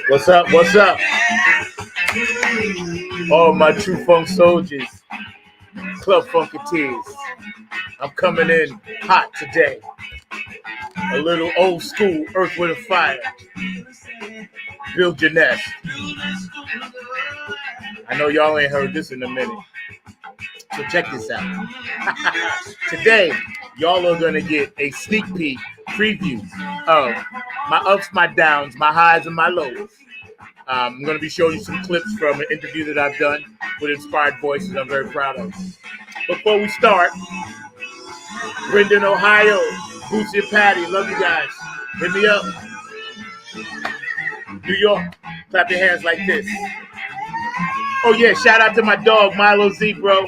What's up? What's up? All my true funk soldiers, club funketeers. I'm coming in hot today. A little old school Earth, Wind, and Fire. Build your nest. I know y'all ain't heard this in a minute. So check this out. Today, y'all are gonna get a sneak peek preview of my ups, my downs, my highs, and my lows. I'm going to be showing you some clips from an interview that I've done with Inspired Voices I'm very proud of. Before we start, Brendan, Ohio, Bootsy and Patty, love you guys. Hit me up. New York, clap your hands like this. Oh yeah, shout out to my dog, Milo Z, bro.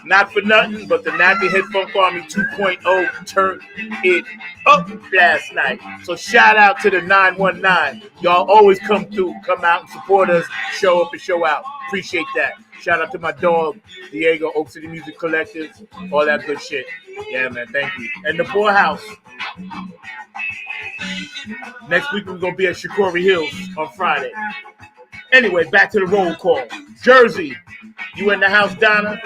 Not for nothing, but the Nappy Head Funk Army 2.0 turned it up last night. So shout out to the 919. Y'all always come through, come out and support us, show up and show out. Appreciate that. Shout out to my dog, Diego, Oak City Music Collective, all that good shit. Yeah, man, thank you. And the Poorhouse. Next week we're going to be at Shikori Hills on Friday. Anyway, back to the roll call. Jersey, you in the house, Donna?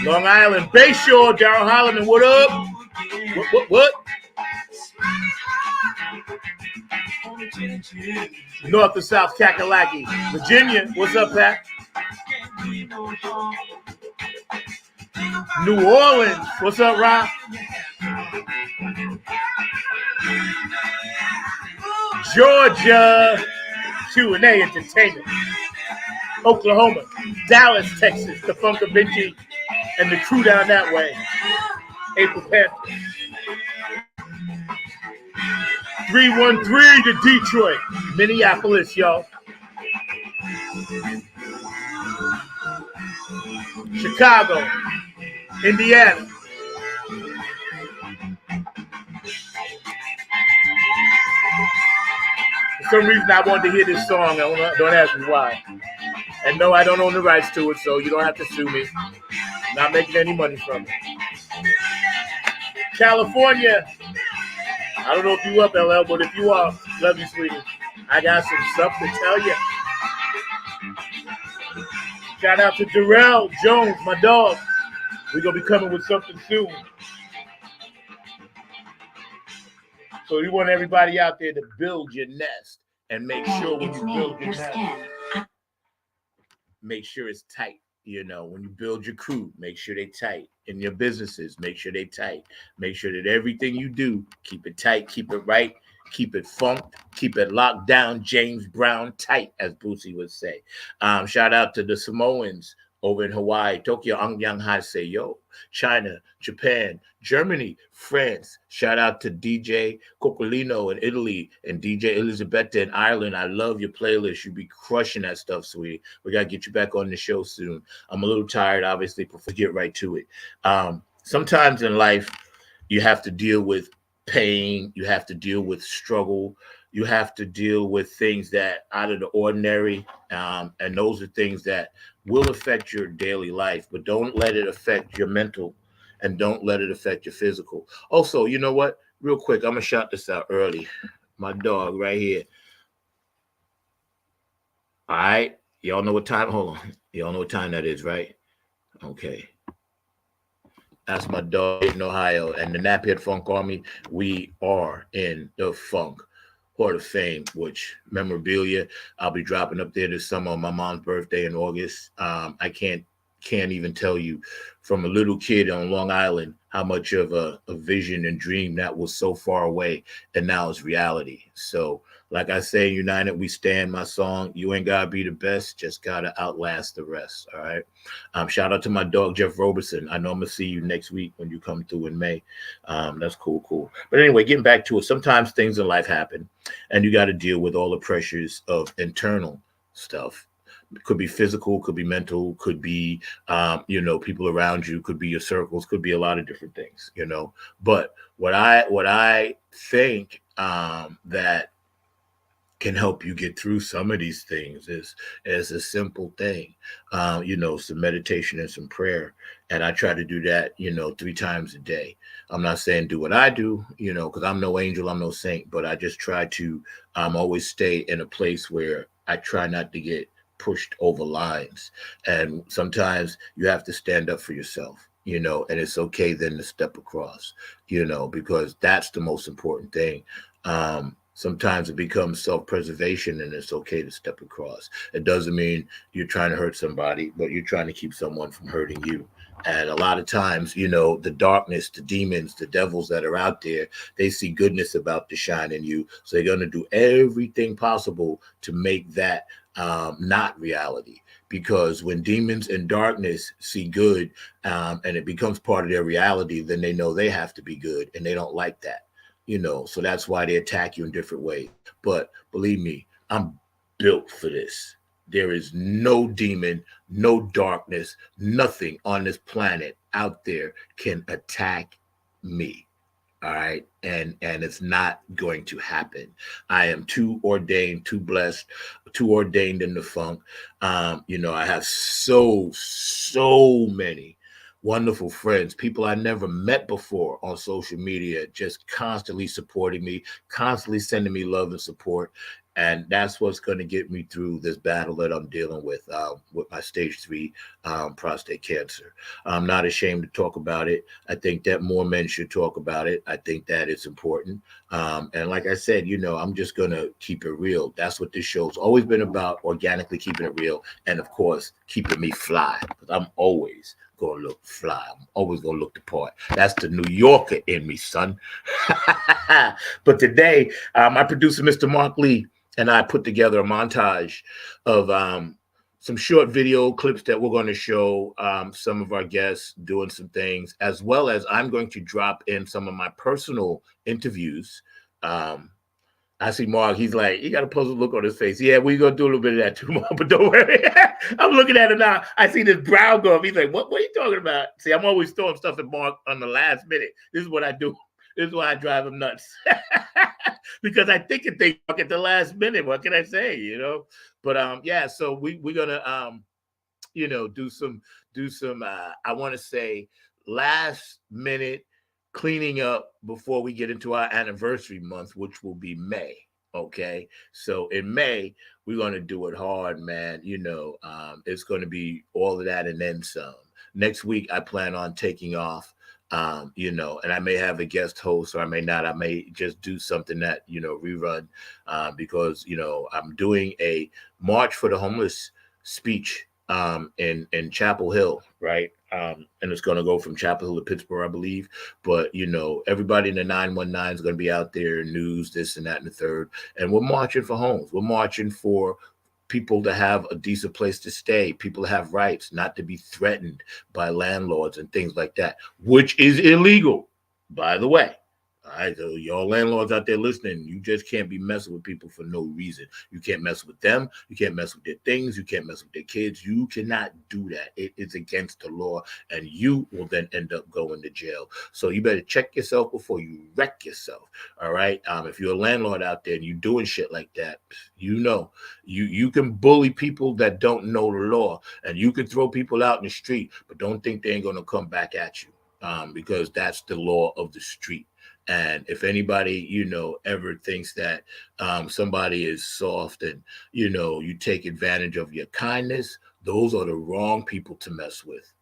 Long Island, Bayshore, Darryl Holliman, what up? What? North and South Kakalaki. Virginia, what's up, Pat? New Orleans, what's up, Rob? Georgia, Q&A Entertainment. Oklahoma, Dallas, Texas, the Funk of Benji and the crew down that way. April Panthers. 313 to Detroit, Minneapolis, y'all. Chicago, Indiana. For some reason, I wanted to hear this song. Don't ask me why. And no, I don't own the rights to it, so you don't have to sue me. I'm not making any money from it. California. I don't know if you up, LL, but if you are, love you, sweetie. I got some stuff to tell you. Shout out to Darrell Jones, my dog. We're going to be coming with something soon. So we want everybody out there to build your nest and make sure when you build your nest, make sure it's tight. You know, when you build your crew, make sure they tight. In your businesses, make sure they tight. Make sure that everything you do, keep it tight, keep it right, keep it funked, keep it locked down, James Brown tight, as Bootsy would say. Shout out to the Samoans over in Hawaii, Tokyo, Angyang Haseyo, China, Japan, Germany, France. Shout out to DJ Cocolino in Italy and DJ Elisabetta in Ireland. I love your playlist. You be crushing that stuff, sweetie. We got to get you back on the show soon. I'm a little tired, obviously, but we'll get right to it. Sometimes in life, you have to deal with pain. You have to deal with struggle. You have to deal with things that out of the ordinary. And those are things that will affect your daily life, but don't let it affect your mental and don't let it affect your physical. Also, you know what? Real quick, I'm going to shout this out early. My dog right here. All right. Y'all know what time? Hold on. Y'all know what time that is, right? Okay. That's my dog in Ohio. And the Naphead Funk Army, we are in the Funk Hall of Fame, which memorabilia I'll be dropping up there this summer on my mom's birthday in August. I can't even tell you from a little kid on Long Island how much of a vision and dream that was so far away, and now it's reality. So like I say, United we stand, my song, you ain't gotta be the best, just gotta outlast the rest. All right. Shout out to my dog Jeff Robertson. I know I'm gonna see you next week when you come through in May. That's cool. But anyway, getting back to it, sometimes things in life happen and you got to deal with all the pressures of internal stuff. It could be physical, could be mental, could be people around you, could be your circles, could be a lot of different things, But what I think that can help you get through some of these things is as a simple thing, some meditation and some prayer. And I try to do that, 3 times a day. I'm not saying do what I do, because I'm no angel, I'm no saint, but I just try to always stay in a place where I try not to get pushed over lines. And sometimes you have to stand up for yourself, and it's okay then to step across, because that's the most important thing. Sometimes it becomes self-preservation, and it's okay to step across. It doesn't mean you're trying to hurt somebody, but you're trying to keep someone from hurting you. And a lot of times, the darkness, the demons, the devils that are out there, they see goodness about to shine in you. So they're going to do everything possible to make that not reality. Because when demons and darkness see good, and it becomes part of their reality, then they know they have to be good, and they don't like that. So that's why they attack you in different ways. But believe me, I'm built for this. There is no demon, no darkness, nothing on this planet out there can attack me. All right. And it's not going to happen. I am too ordained, too blessed, too ordained in the funk. I have so many wonderful friends, people I never met before on social media, just constantly supporting me, constantly sending me love and support. And that's what's going to get me through this battle that I'm dealing with my stage 3 prostate cancer. I'm not ashamed to talk about it. I think that more men should talk about it. I think that it's important. And like I said, I'm just going to keep it real. That's what this show's always been about, organically keeping it real. And of course, keeping me fly, because I'm always going to look fly. I'm always going to look the part. That's the New Yorker in me, son. But today, my producer, Mr. Mark Lee, and I put together a montage of some short video clips that we're going to show some of our guests doing some things, as well as I'm going to drop in some of my personal interviews. I see Mark, he's like, he got a puzzled look on his face. Yeah, we're going to do a little bit of that too, Mark, but don't worry. I'm looking at him now. I see this brow go up. He's like, what are you talking about? See, I'm always throwing stuff at Mark on the last minute. This is what I do. This is why I drive him nuts. Because I think it they at the last minute. What can I say? But yeah. So we're gonna do some I want to say last minute cleaning up before we get into our anniversary month, which will be May. Okay, so in May we're gonna do it hard, man. It's gonna be all of that and then some. Next week I plan on taking off. And I may have a guest host, or I may not. I may just do something that, rerun, because, I'm doing a March for the Homeless speech in Chapel Hill, right? And it's going to go from Chapel Hill to Pittsburgh, I believe. But, everybody in the 919 is going to be out there, news, this and that and the third. And we're marching for homes. We're marching for people to have a decent place to stay, people to have rights, not to be threatened by landlords and things like that, which is illegal, by the way. All right, so y'all landlords out there listening, you just can't be messing with people for no reason. You can't mess with them. You can't mess with their things. You can't mess with their kids. You cannot do that. It is against the law, and you will then end up going to jail. So you better check yourself before you wreck yourself. All right. If you're a landlord out there and you're doing shit like that, you can bully people that don't know the law, and you can throw people out in the street, but don't think they ain't gonna come back at you, because that's the law of the street. And if anybody, ever thinks that somebody is soft and, you take advantage of your kindness, those are the wrong people to mess with.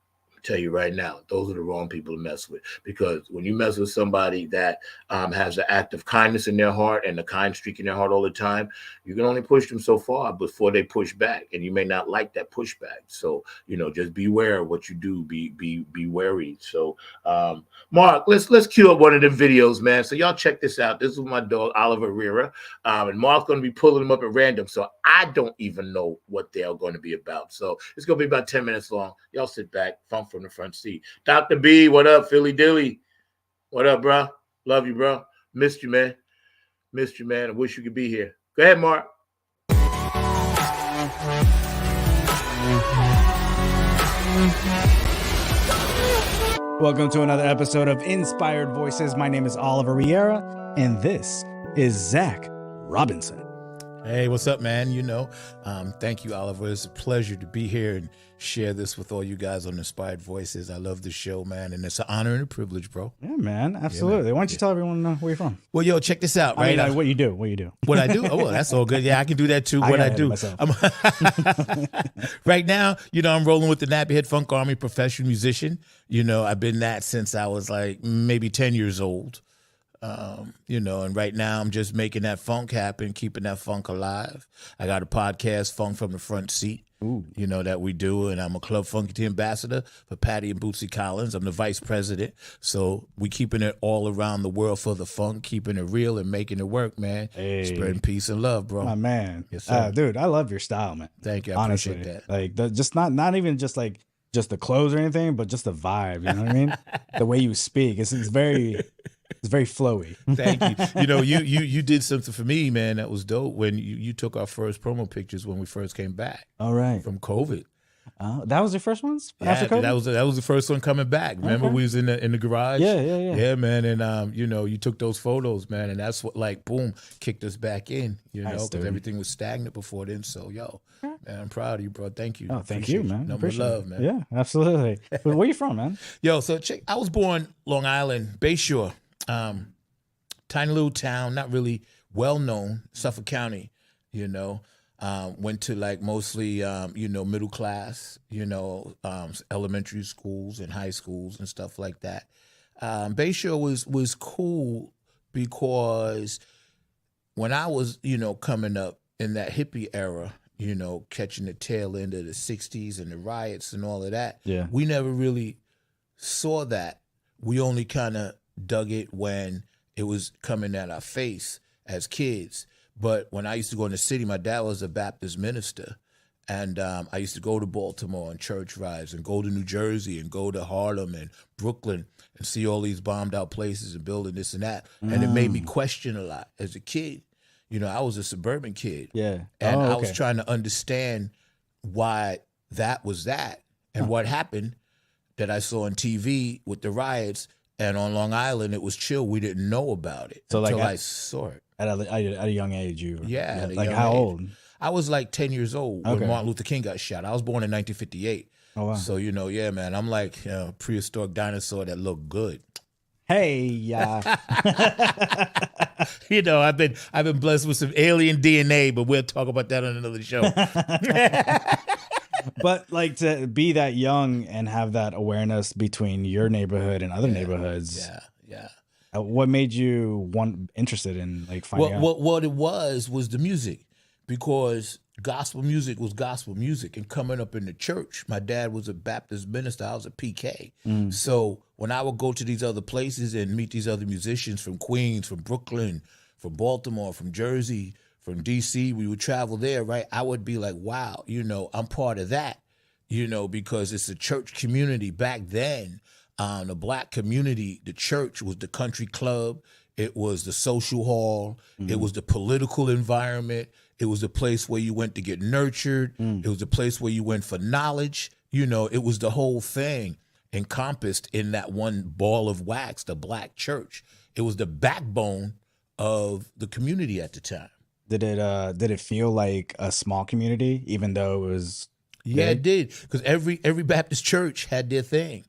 Tell you right now, those are the wrong people to mess with, because when you mess with somebody that has an act of kindness in their heart and a kind streak in their heart all the time, you can only push them so far before they push back, and you may not like that pushback. So just beware of what you do. Be wary. So Mark, let's cue up one of them videos, man. So y'all check this out. This is my dog Oliver Riera, and Mark's going to be pulling them up at random, so I don't even know what they're going to be about. So it's going to be about 10 minutes long. Y'all sit back, funk from the front seat. Dr. B, what up? Philly Dilly, what up, bro? Love you, bro. Missed you, man. I wish you could be here. Go ahead, Mark. Welcome to another episode of Inspired Voices. My name is Oliver Riera, and this is Zach Robinson. Hey, what's up, man? Thank you, Oliver. It's a pleasure to be here and share this with all you guys on Inspired Voices. I love the show, man, and it's an honor and a privilege, bro. Yeah, man. Absolutely. Why don't you tell everyone where you're from? Well, yo, check this out, right? I mean, what you do. What you do. What I do? Oh, well, that's all good. Yeah, I can do that too. What I do. Right now, I'm rolling with the Nappy Head Funk Army, professional musician. I've been that since I was like maybe 10 years old. And right now I'm just making that funk happen, keeping that funk alive. I got a podcast, Funk from the Front Seat, that we do. And I'm a Club Funky ambassador for Patty and Bootsy Collins. I'm the vice president. So we keeping it all around the world for the funk, keeping it real and making it work, man. Hey. Spreading peace and love, bro. My man. Yes, sir. Dude, I love your style, man. Thank you. I appreciate that. Like just not even just like just the clothes or anything, but just the vibe. You know what I mean? The way you speak. It's very flowy. Thank you. You did something for me, man. That was dope when you took our first promo pictures when we first came back. All right. From COVID. That was your first ones after COVID? That was the first one coming back. Remember we was in the garage? Yeah. Yeah, man. And you took those photos, man, and that's what boom kicked us back in. Because everything was stagnant before then. So man, I'm proud of you, bro. Thank you. Oh, thank you, man. Number love, man. Yeah, absolutely. But where you from, man? Yo, so I was born Long Island, Bayshore. Tiny little town, not really well known, Suffolk County, went to like mostly, middle class, elementary schools and high schools and stuff like that. Bayshore was cool because when I was, coming up in that hippie era, catching the tail end of the 60s and the riots and all of that, we never really saw that. We only kind of dug it when it was coming at our face as kids. But when I used to go in the city, my dad was a Baptist minister. And I used to go to Baltimore on church rides and go to New Jersey and go to Harlem and Brooklyn and see all these bombed out places and building this and that. And it made me question a lot as a kid. I was a suburban kid. Yeah. And I was trying to understand why that was that and what happened that I saw on TV with the riots. And on Long Island, it was chill. We didn't know about it until I saw it. At a young age, like how old? I was like 10 years old when Martin Luther King got shot. I was born in 1958. Oh, wow. So, man, I'm like a prehistoric dinosaur that looked good. Hey, yeah. I've been blessed with some alien DNA, but we'll talk about that on another show. But like to be that young and have that awareness between your neighborhood and other neighborhoods. Yeah. What made you interested in like finding out? What it was the music, because gospel music was gospel music. And coming up in the church, my dad was a Baptist minister. I was a PK. So when I would go to these other places and meet these other musicians from Queens, from Brooklyn, from Baltimore, from Jersey, from DC, we would travel there, right? I would be like, wow, I'm part of that, because it's a church community. Back then, the black community, the church was the country club. It was the social hall. It was the political environment. It was the place where you went to get nurtured. It was the place where you went for knowledge. It was the whole thing encompassed in that one ball of wax, the black church. It was the backbone of the community at the time. Did it feel like a small community, even though it was big? Yeah, it did, because every Baptist church had their thing.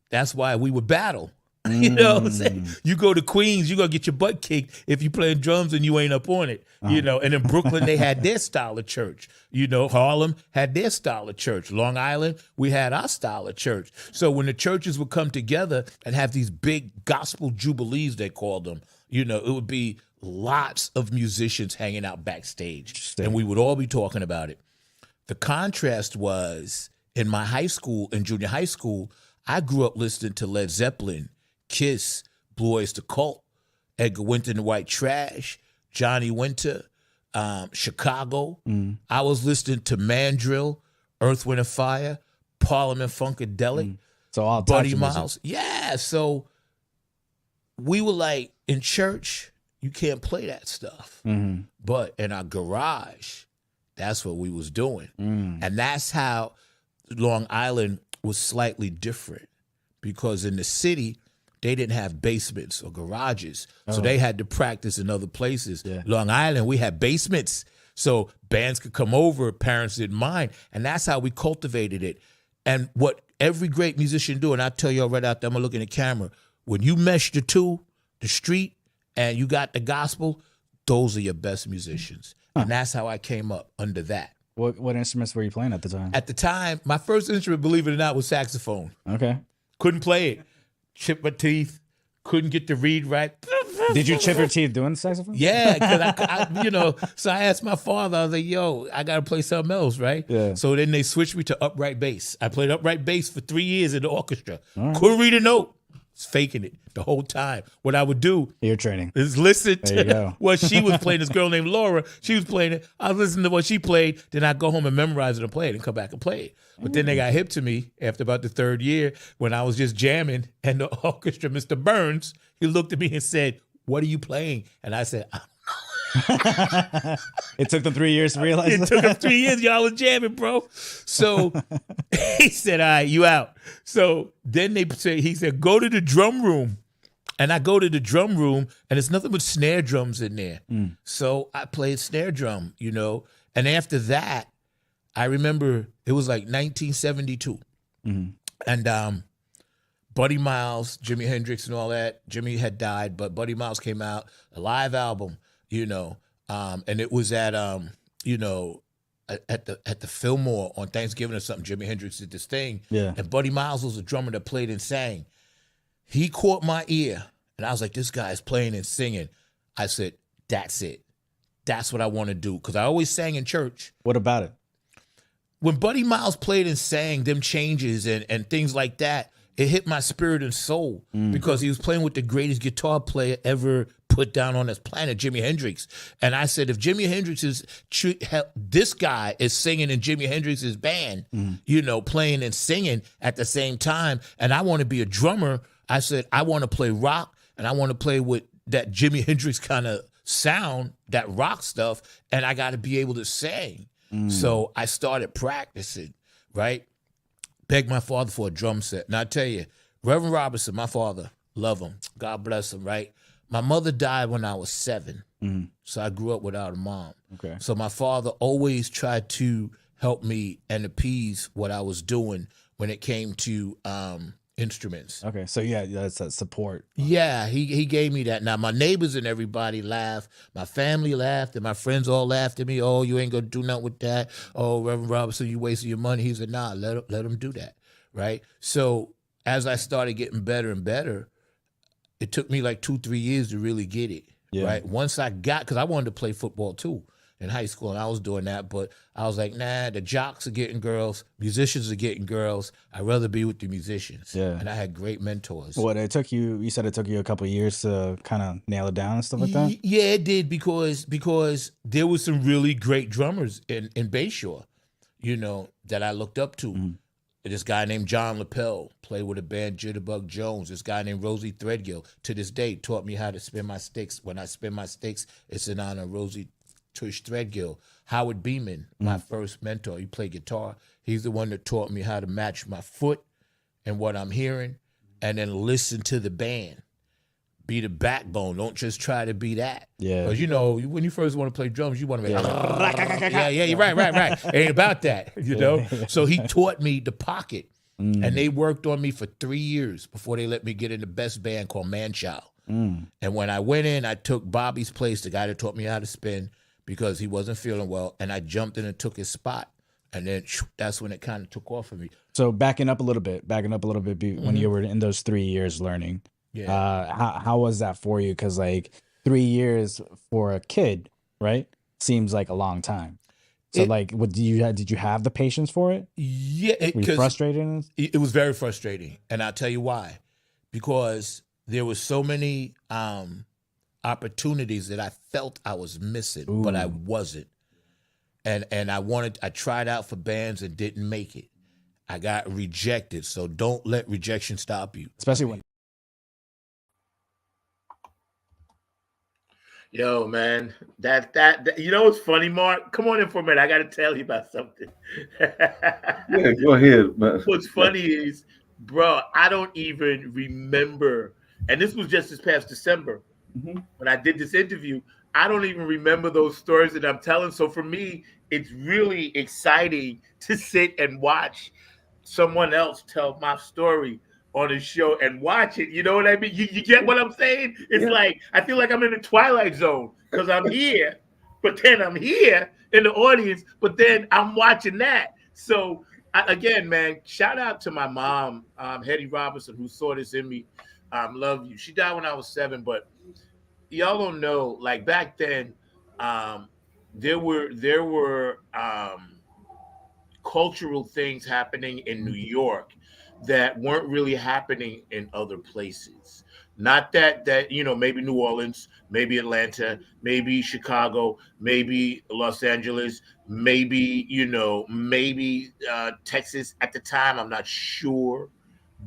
That's why we would battle. You know what I'm saying? You go to Queens, you're going to get your butt kicked if you playing drums and you ain't up on it. And in Brooklyn, they had their style of church. Harlem had their style of church. Long Island, we had our style of church. So when the churches would come together and have these big gospel jubilees, they called them, it would be lots of musicians hanging out backstage, and we would all be talking about it. The contrast was in my high school and junior high school, I grew up listening to Led Zeppelin, Kiss, Blue Oyster Cult, Edgar Winter and the White Trash, Johnny Winter, Chicago. I was listening to Mandrill, Earth, Wind and Fire, Parliament Funkadelic, so all Buddy Miles. Yeah, so we were like, in church, you can't play that stuff. But in our garage, that's what we was doing. And that's how Long Island was slightly different, because in the city, they didn't have basements or garages. So they had to practice in other places. Long Island, we had basements. So bands could come over, parents didn't mind. And that's how we cultivated it. And what every great musician do, and I tell y'all right out there, I'm gonna look in the camera, when you mesh the two, the street, and you got the gospel, those are your best musicians. And that's how I came up under that. What instruments were you playing at the time? At the time, my first instrument, believe it or not, was saxophone. Okay. Couldn't play it. Chipped my teeth. Couldn't get the reed right. Did you chip your teeth doing the saxophone? Yeah, because so I asked my father, I was like, yo, I got to play something else, right? Yeah. So then they switched me to upright bass. I played upright bass for 3 years in the orchestra. Couldn't read a note. Was faking it the whole time. What I would do Ear training. is listen There you to go. what she was playing. This girl named Laura, she was playing it. I was listening to what she played. Then I'd go home and memorize it and play it and come back and play it. But then they got hip to me after about the third year when I was just jamming. And the orchestra, Mr. Burns, he looked at me and said, what are you playing? And I said, It took them 3 years to realize it took him 3 years. Y'all was jamming, bro. So he said, all right, you out. So then he said, go to the drum room. And I go to the drum room, and it's nothing but snare drums in there. So I played snare drum, And after that, I remember it was like 1972. And Buddy Miles, Jimi Hendrix and all that, Jimmy had died, but Buddy Miles came out, a live album, and it was at, at the Fillmore on Thanksgiving or something. Jimi Hendrix did this thing. Yeah. And Buddy Miles was a drummer that played and sang. He caught my ear, and I was like, this guy's playing and singing. I said, that's it. That's what I want to do, because I always sang in church. What about it? When Buddy Miles played and sang them changes and things like that, it hit my spirit and soul because he was playing with the greatest guitar player ever put down on this planet, Jimi Hendrix. And I said, if Jimi Hendrix this guy is singing in Jimi Hendrix's band, playing and singing at the same time, and I want to be a drummer, I said, I want to play rock, and I want to play with that Jimi Hendrix kind of sound, that rock stuff, and I got to be able to sing. So I started practicing, right? Begged my father for a drum set. And I tell you, Reverend Robertson, my father, love him. God bless him, right? My mother died when I was 7. So I grew up without a mom. Okay. So my father always tried to help me and appease what I was doing when it came to instruments. Okay. So yeah, that's that support. Yeah, he gave me that. Now, my neighbors and everybody laughed. My family laughed, and my friends all laughed at me. Oh, you ain't going to do nothing with that. Oh, Reverend Robertson, you wasting your money. He said, nah, let him do that, right? So as I started getting better and better, it took me like 2-3 years to really get it, right? Once I got, because I wanted to play football too in high school, and I was doing that, but I was like, nah, the jocks are getting girls, musicians are getting girls. I'd rather be with the musicians. Yeah. And I had great mentors. What it took you said it took you a couple of years to kind of nail it down and stuff like that? Yeah, it did, because there was some really great drummers in Bayshore, that I looked up to. This guy named John Lapel played with a band, Jitterbug Jones. This guy named Rosie Threadgill, to this day, taught me how to spin my sticks. When I spin my sticks, it's in honor of Rosie Tush Threadgill. Howard Beeman, my first mentor, he played guitar. He's the one that taught me how to match my foot and what I'm hearing, and then listen to the band. Be the backbone. Don't just try to be that. Yeah. Because, when you first want to play drums, you want to be you're right. It ain't about that, So he taught me the pocket, and they worked on me for 3 years before they let me get in the best band called Manchild. And when I went in, I took Bobby's place, the guy that taught me how to spin, because he wasn't feeling well, and I jumped in and took his spot. And then that's when it kind of took off for me. So backing up a little bit, when you were in those 3 years learning, how was that for you? Because like 3 years for a kid, right, seems like a long time. So did you have the patience for it? Yeah. Were you frustrated? It was very frustrating. And I'll tell you why. Because there were so many opportunities that I felt I was missing, but I wasn't. And I tried out for bands and didn't make it. I got rejected. So don't let rejection stop you. Especially when. Yo, man, that what's funny, Mark? Come on in for a minute. I got to tell you about something. Yeah, go ahead. Man. What's funny is, bro, I don't even remember. And this was just this past December when I did this interview. I don't even remember those stories that I'm telling. So for me, it's really exciting to sit and watch someone else tell my story on a show and watch it. You know what I mean? You get what I'm saying? It's Yeah. like I feel like I'm in the Twilight Zone because I'm here, but then I'm here in the audience, but then I'm watching that. So again, man, shout out to my mom, Hetty Robinson, who saw this in me. Love you. She died when I was 7, but y'all don't know. Like back then, um, there were cultural things happening in New York that weren't really happening in other places. Not that maybe New Orleans, maybe Atlanta, maybe Chicago, maybe Los Angeles, maybe maybe Texas at the time. I'm not sure,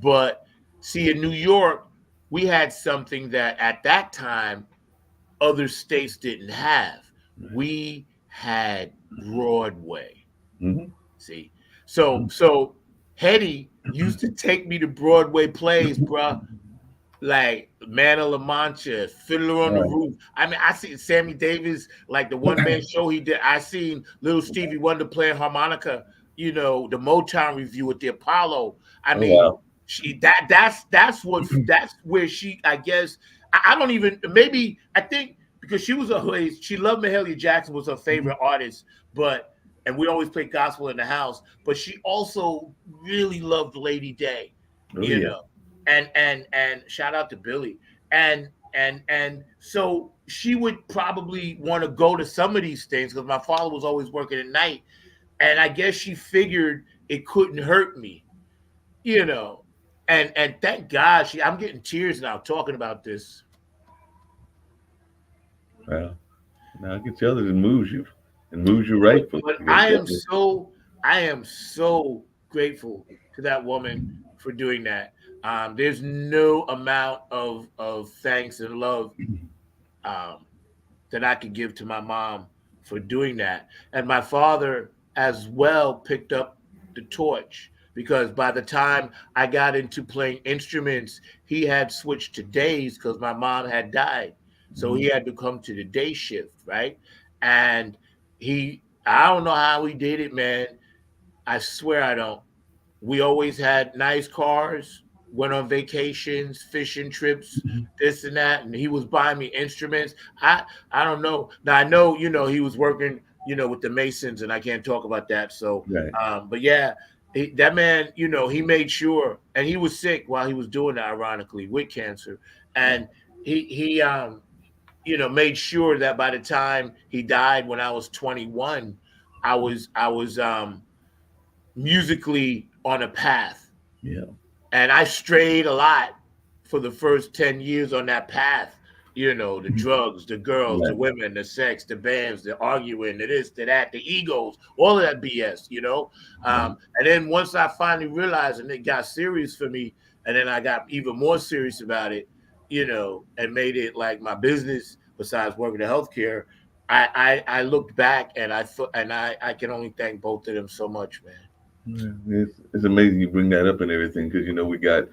but see, in New York, we had something that at that time other states didn't have. We had Broadway. Mm-hmm. See, so Hetty used to take me to Broadway plays, bruh. Like Man of La Mancha, Fiddler on the Right. Roof. I mean, I seen Sammy Davis, like the one man show he did. I seen little Stevie Wonder playing harmonica. The Motown review at the Apollo. I Oh mean, wow. that's where she. I guess I don't even maybe I think because she was always she loved Mahalia Jackson was her favorite artist, but and we always played gospel in the house. But she also really loved Lady Day. Oh You yeah. know and shout out to Billy. And so she would probably want to go to some of these things because my father was always working at night, and I guess she figured it couldn't hurt me, you know. And thank God I'm getting tears now talking about this. Well, now I can tell that it moves you. It moves you But rightfully. but Because definitely. I am so grateful to that woman for doing that. There's no amount of thanks and love um, that I could give to my mom for doing that. And my father as well picked up the torch because by the time I got into playing instruments, he had switched to days because my mom had died. So he had to come to the day shift, right? And I don't know how he did it, man. I swear I don't. We always had nice cars, went on vacations, fishing trips, this and that, and he was buying me instruments. I don't know. Now I know, he was working, with the Masons, and I can't talk about that. So, Right. but yeah, that man, he made sure, and he was sick while he was doing that, ironically, with cancer, and he made sure that by the time he died when I was 21, I was musically on a path. Yeah. And I strayed a lot for the first 10 years on that path. The drugs, the girls, the Right. women, the sex, the bands, the arguing, the this, the that, the egos, all of that BS. Right. And then once I finally realized and it got serious for me, and then I got even more serious about it, and made it like my business besides working in healthcare, I looked back and I thought, and I can only thank both of them so much, man. Yeah, it's amazing you bring that up and everything because we got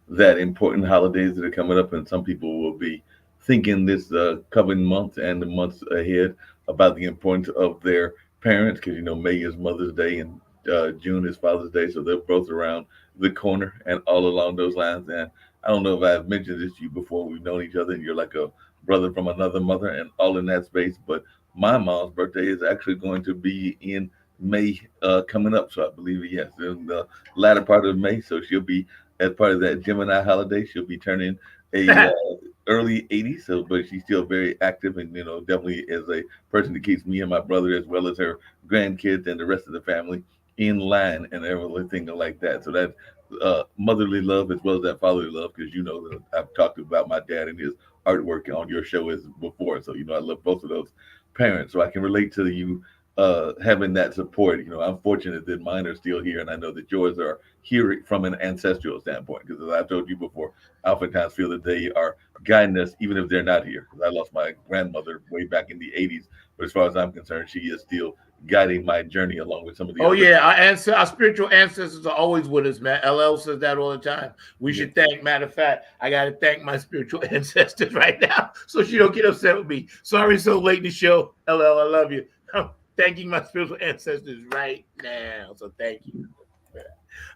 that important holidays that are coming up, and some people will be thinking this coming month and the months ahead about the importance of their parents because May is Mother's Day and June is Father's Day, so they're both around the corner and all along those lines. And I don't know if I've mentioned this to you before. We've known each other, and you're like a brother from another mother, and all in that space. But my mom's birthday is actually going to be in May coming up. So I believe, yes, in the latter part of May. So she'll be, as part of that Gemini holiday, she'll be turning a early 80s. So, but she's still very active and, definitely as a person that keeps me and my brother, as well as her grandkids and the rest of the family in line and everything like that. So that's motherly love as well as that fatherly love, because that I've talked about my dad and his artwork on your show as before. So, I love both of those parents. So I can relate to you having that support. I'm fortunate that mine are still here, and I know that yours are here from an ancestral standpoint. Because as I've told you before, I oftentimes feel that they are guiding us, even if they're not here. Because I lost my grandmother way back in the '80s, but as far as I'm concerned, she is still guiding my journey along with some of the Oh other. yeah, our spiritual ancestors are always with us, man. LL says that all the time. We should thank. Matter of fact, I got to thank my spiritual ancestors right now, so she don't get upset with me. Sorry, so late in the show, LL. I love you. I'm thanking my spiritual ancestors right now, so thank you.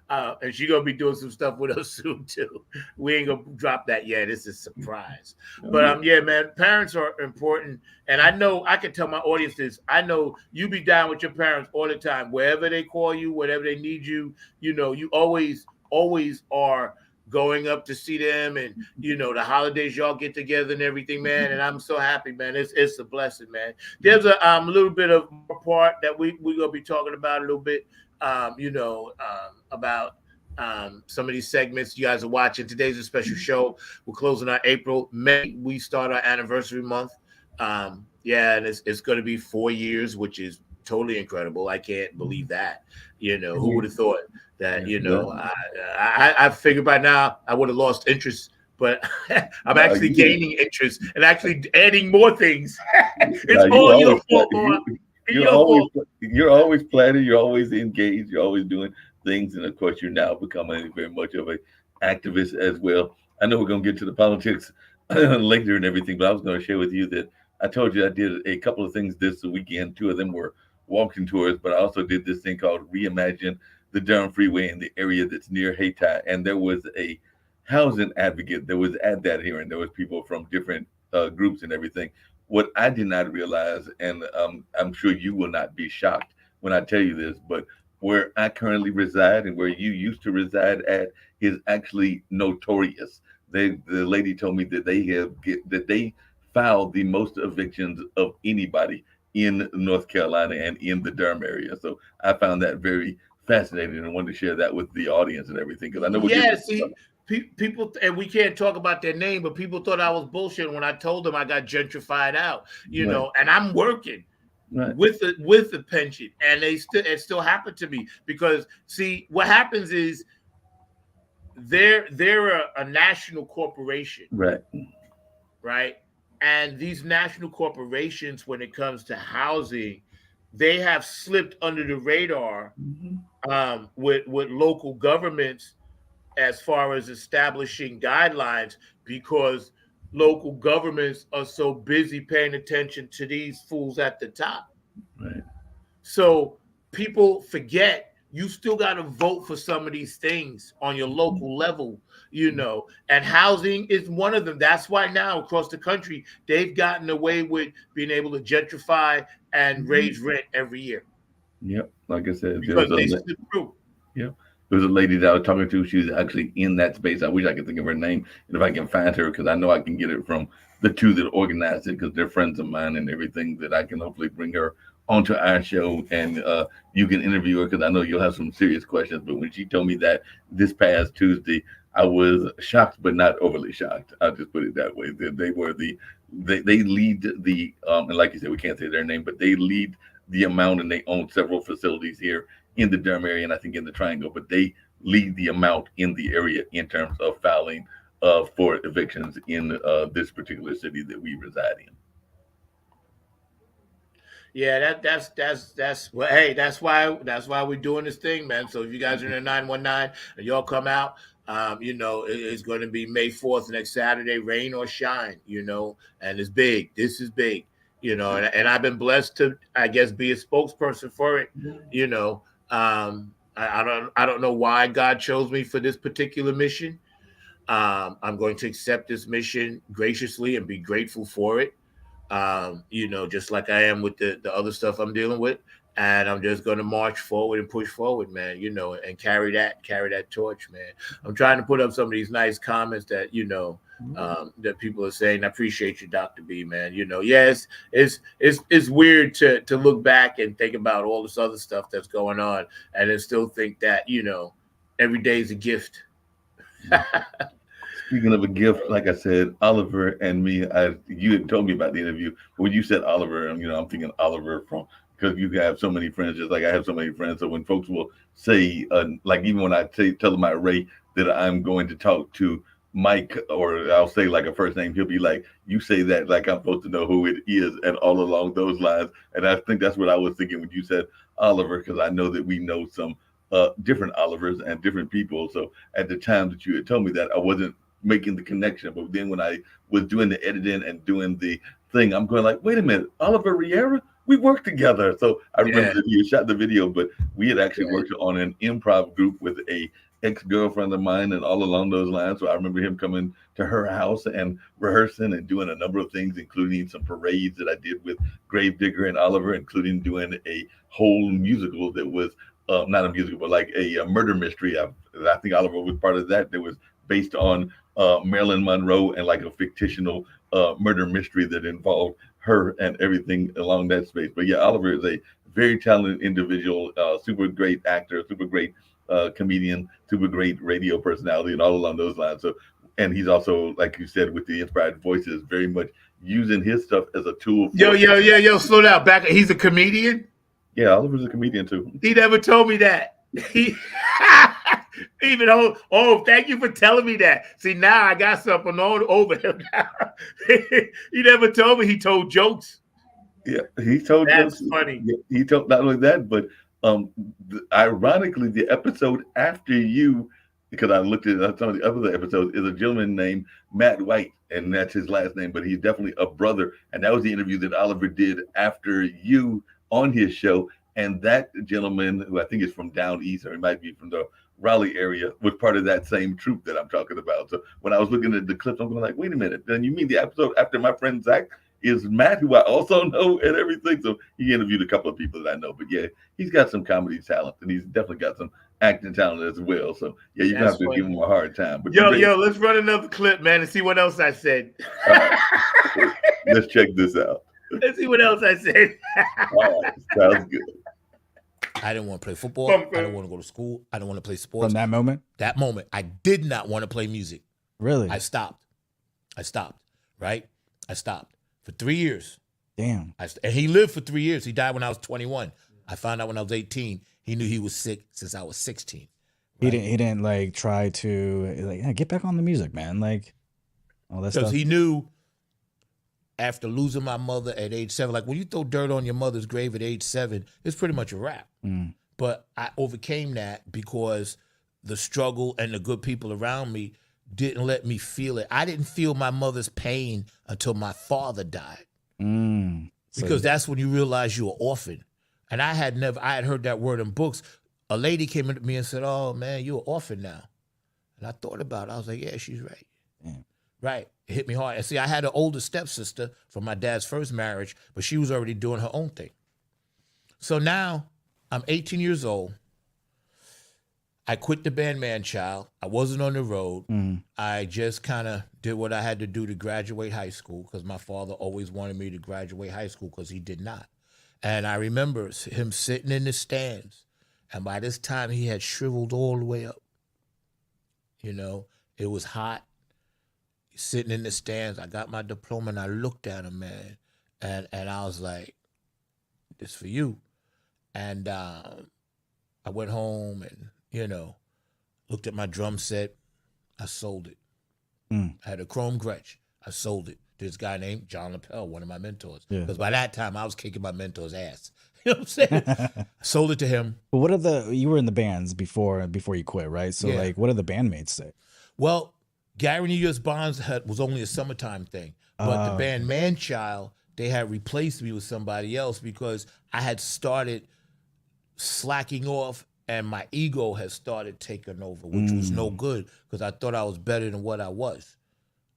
And she's gonna be doing some stuff with us soon too. We ain't gonna drop that yet. It's a surprise. But yeah, man, parents are important. And I know I can tell my audience this. I know you be down with your parents all the time. Wherever they call you, whatever they need you, you always are going up to see them, and the holidays y'all get together and everything, man. And I'm so happy, man. It's a blessing, man. There's a little bit of more part that we're gonna be talking about a little bit. About some of these segments you guys are watching. Today's a special show. We're closing our April. May, we start our anniversary month. Yeah, and it's going to be 4 years, which is totally incredible. I can't believe that. Who would have thought that? I figured by now I would have lost interest, but I'm actually gaining interest and actually adding more things. It's all your fault, boy. You're always planning. You're always engaged. You're always doing things, and of course, you're now becoming very much of an activist as well. I know we're going to get to the politics later and everything, but I was going to share with you that I told you I did a couple of things this weekend. 2 of them were walking tours, but I also did this thing called Reimagine the Durham Freeway in the area that's near Hayti. And there was a housing advocate that was at that hearing. There was people from different groups and everything. What I did not realize, and I'm sure you will not be shocked when I tell you this, but where I currently reside and where you used to reside at is actually notorious. The lady told me that they filed the most evictions of anybody in North Carolina and in the Durham area. So I found that very fascinating and wanted to share that with the audience and everything, because I know people, and we can't talk about their name, but people thought I was bullshitting when I told them I got gentrified out, and I'm working with the pension, and it still happened to me, because see what happens is they're a national corporation, right, and these national corporations, when it comes to housing, they have slipped under the radar with local governments as far as establishing guidelines, because local governments are so busy paying attention to these fools at the top. Right. So people forget you still got to vote for some of these things on your local level, and housing is one of them. That's why now across the country, they've gotten away with being able to gentrify and raise rent every year. Yep. Like I said, because they slip through. Yep. There was a lady that I was talking to. She's actually in that space. I wish I could think of her name, and if I can find her, because I know I can get it from the 2 that organized it, because they're friends of mine and everything, that I can hopefully bring her onto our show, and you can interview her, because I know you'll have some serious questions. But when she told me that this past Tuesday, I was shocked, but not overly shocked. I'll just put it that way. They were they lead the and like you said, we can't say their name, but they lead the amount, and they own several facilities here in the Durham area, and I think in the Triangle, but they lead the amount in the area in terms of filing for evictions in this particular city that we reside in. Yeah, that's well, hey, that's why we're doing this thing, man. So if you guys are in the 919 and y'all come out, it's going to be May 4th, next Saturday, rain or shine, and it's big. This is big, and I've been blessed to, I guess, be a spokesperson for it, I don't know why God chose me for this particular mission. I'm going to accept this mission graciously and be grateful for it. Just like I am with the other stuff I'm dealing with. And I'm just going to march forward and push forward, man, and carry that torch, man. I'm trying to put up some of these nice comments that, that people are saying. I appreciate you, Dr. B, man. Yes, it's weird to look back and think about all this other stuff that's going on, and then still think that, every day is a gift. Speaking of a gift, like I said, Oliver and me, you had told me about the interview. When you said Oliver, I'm thinking Oliver from because you have so many friends, just like I have so many friends. So when folks will say, like even when I tell them my Ray that I'm going to talk to Mike, or I'll say like a first name, he'll be like, "You say that like I'm supposed to know who it is," and all along those lines. And I think that's what I was thinking when you said Oliver, because I know that we know some different Olivers and different people. So at the time that you had told me that, I wasn't making the connection. But then when I was doing the editing and doing the thing, I'm going like, wait a minute, Oliver Riera, we worked together. So I remember that he had shot the video, but we had actually worked on an improv group with a ex-girlfriend of mine and all along those lines. So I remember him coming to her house and rehearsing and doing a number of things, including some parades that I did with Gravedigger and Oliver, including doing a whole musical that was not a musical, but like a murder mystery. I think Oliver was part of that. That was based on Marilyn Monroe and like a fictional murder mystery that involved her and everything along that space. But yeah, Oliver is a very talented individual, super great actor, super great comedian, super great radio personality, and all along those lines. So, and he's also, like you said, with the Inspired Voices, very much using his stuff as a tool. Yo, slow down. Back. He's a comedian. Yeah, Oliver's a comedian too. He never told me that. He even thank you for telling me that. See, now I got something on over him now. He never told me he told jokes. Yeah, he told That's jokes. funny. He told not only that, but ironically, the episode after you, because I looked at some of the other episodes, is a gentleman named Matt White, and that's his last name, but he's definitely a brother. And that was the interview that Oliver did after you on his show. And that gentleman, who I think is from down east, or he might be from the Raleigh area, was part of that same troupe that I'm talking about. So when I was looking at the clips, I'm going like, wait a minute, then you mean the episode after my friend Zach is Matt, who I also know and everything? So he interviewed a couple of people that I know. But yeah, he's got some comedy talent, and he's definitely got some acting talent as well. So yeah, you're going to have to give him a hard time. But yo, let's run another clip, man, and see what else I said. Let's check this out. Let's see what else I said. All right, sounds good. I didn't want to play football. I didn't want to go to school. I didn't want to play sports. From that moment? That moment, I did not want to play music. Really? I stopped, right? I stopped for 3 years. Damn. And he lived for 3 years. He died when I was 21. I found out when I was 18. He knew he was sick since I was 16. Right? He didn't like try to like, yeah, get back on the music, man. Like all that stuff. Because he knew after losing my mother at age 7, like when you throw dirt on your mother's grave at age 7, it's pretty much a wrap. But I overcame that because the struggle and the good people around me didn't let me feel it. I didn't feel my mother's pain until my father died. Because that's when you realize you're an orphan. And I had heard that word in books. A lady came into me and said, "Oh man, you're an orphan now." And I thought about it. I was like, yeah, she's right. Damn. Right. It hit me hard. And see, I had an older stepsister from my dad's first marriage, but she was already doing her own thing. So now I'm 18 years old. I quit the band Man Child. I wasn't on the road. I just kind of did what I had to do to graduate high school because my father always wanted me to graduate high school because he did not. And I remember him sitting in the stands. And by this time, he had shriveled all the way up. You know, it was hot. Sitting in the stands, I got my diploma and I looked at him, man, and I was like, "This for you." And I went home and looked at my drum set. I sold it. I had a Chrome Gretsch. I sold it to this guy named John Lapel, one of my mentors. Because by that time I was kicking my mentor's ass. You know what I'm saying? I sold it to him. But you were in the bands before you quit, right? So like, what did the bandmates say? Well, Gary New Year's Bonds was only a summertime thing. But the band Man-Child, they had replaced me with somebody else because I had started slacking off and my ego had started taking over, which was no good because I thought I was better than what I was,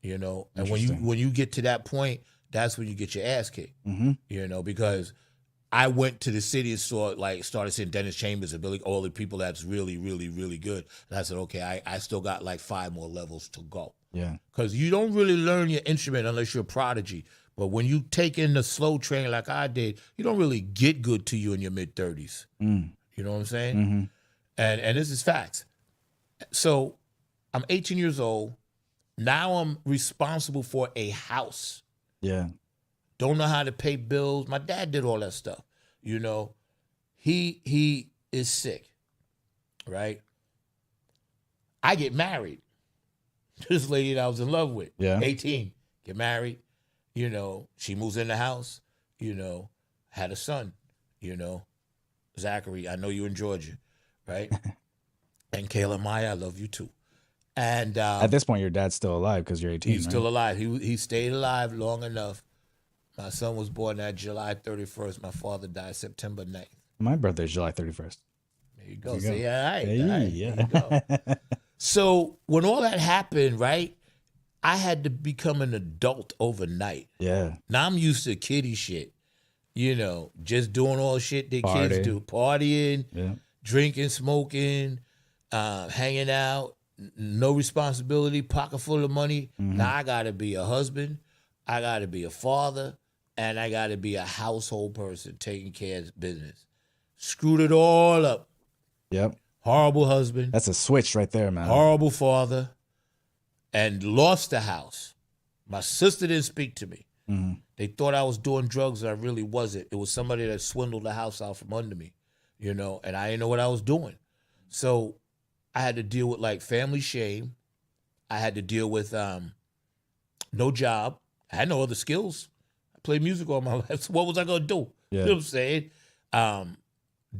And when you get to that point, that's when you get your ass kicked, because I went to the city and started seeing Dennis Chambers and Billy, all the people that's really, really, really good. And I said, okay, I still got like 5 more levels to go. Yeah. Because you don't really learn your instrument unless you're a prodigy. But when you take in the slow training like I did, you don't really get good till you in your mid-30s. You know what I'm saying? And this is facts. So I'm 18 years old. Now I'm responsible for a house. Yeah. Don't know how to pay bills. My dad did all that stuff. You know, he is sick, right? I get married. This lady that I was in love with, 18, get married. You know, she moves in the house. You know, had a son. You know, Zachary. I know you in Georgia, right? And Kayla Maya, I love you too. And at this point, your dad's still alive because you're 18. He's still alive. He stayed alive long enough. My son was born at July 31st. My father died September 9th. My birthday's July 31st. There you go. See, all right. Hey, all right. yeah. There you go. So when all that happened, right, I had to become an adult overnight. Yeah. Now I'm used to kiddie shit. You know, just doing all the shit that kids do. Partying, drinking, smoking, hanging out, no responsibility, pocket full of money. Now I got to be a husband. I got to be a father. And I got to be a household person taking care of business. Screwed it all up. Yep. Horrible husband. That's a switch right there, man. Horrible father. And lost the house. My sister didn't speak to me. They thought I was doing drugs, and I really wasn't. It was somebody that swindled the house out from under me, you know, and I didn't know what I was doing. So I had to deal with, like, family shame. I had to deal with no job. I had no other skills. I played music all my life, so what was I going to do? Yeah. You know what I'm saying?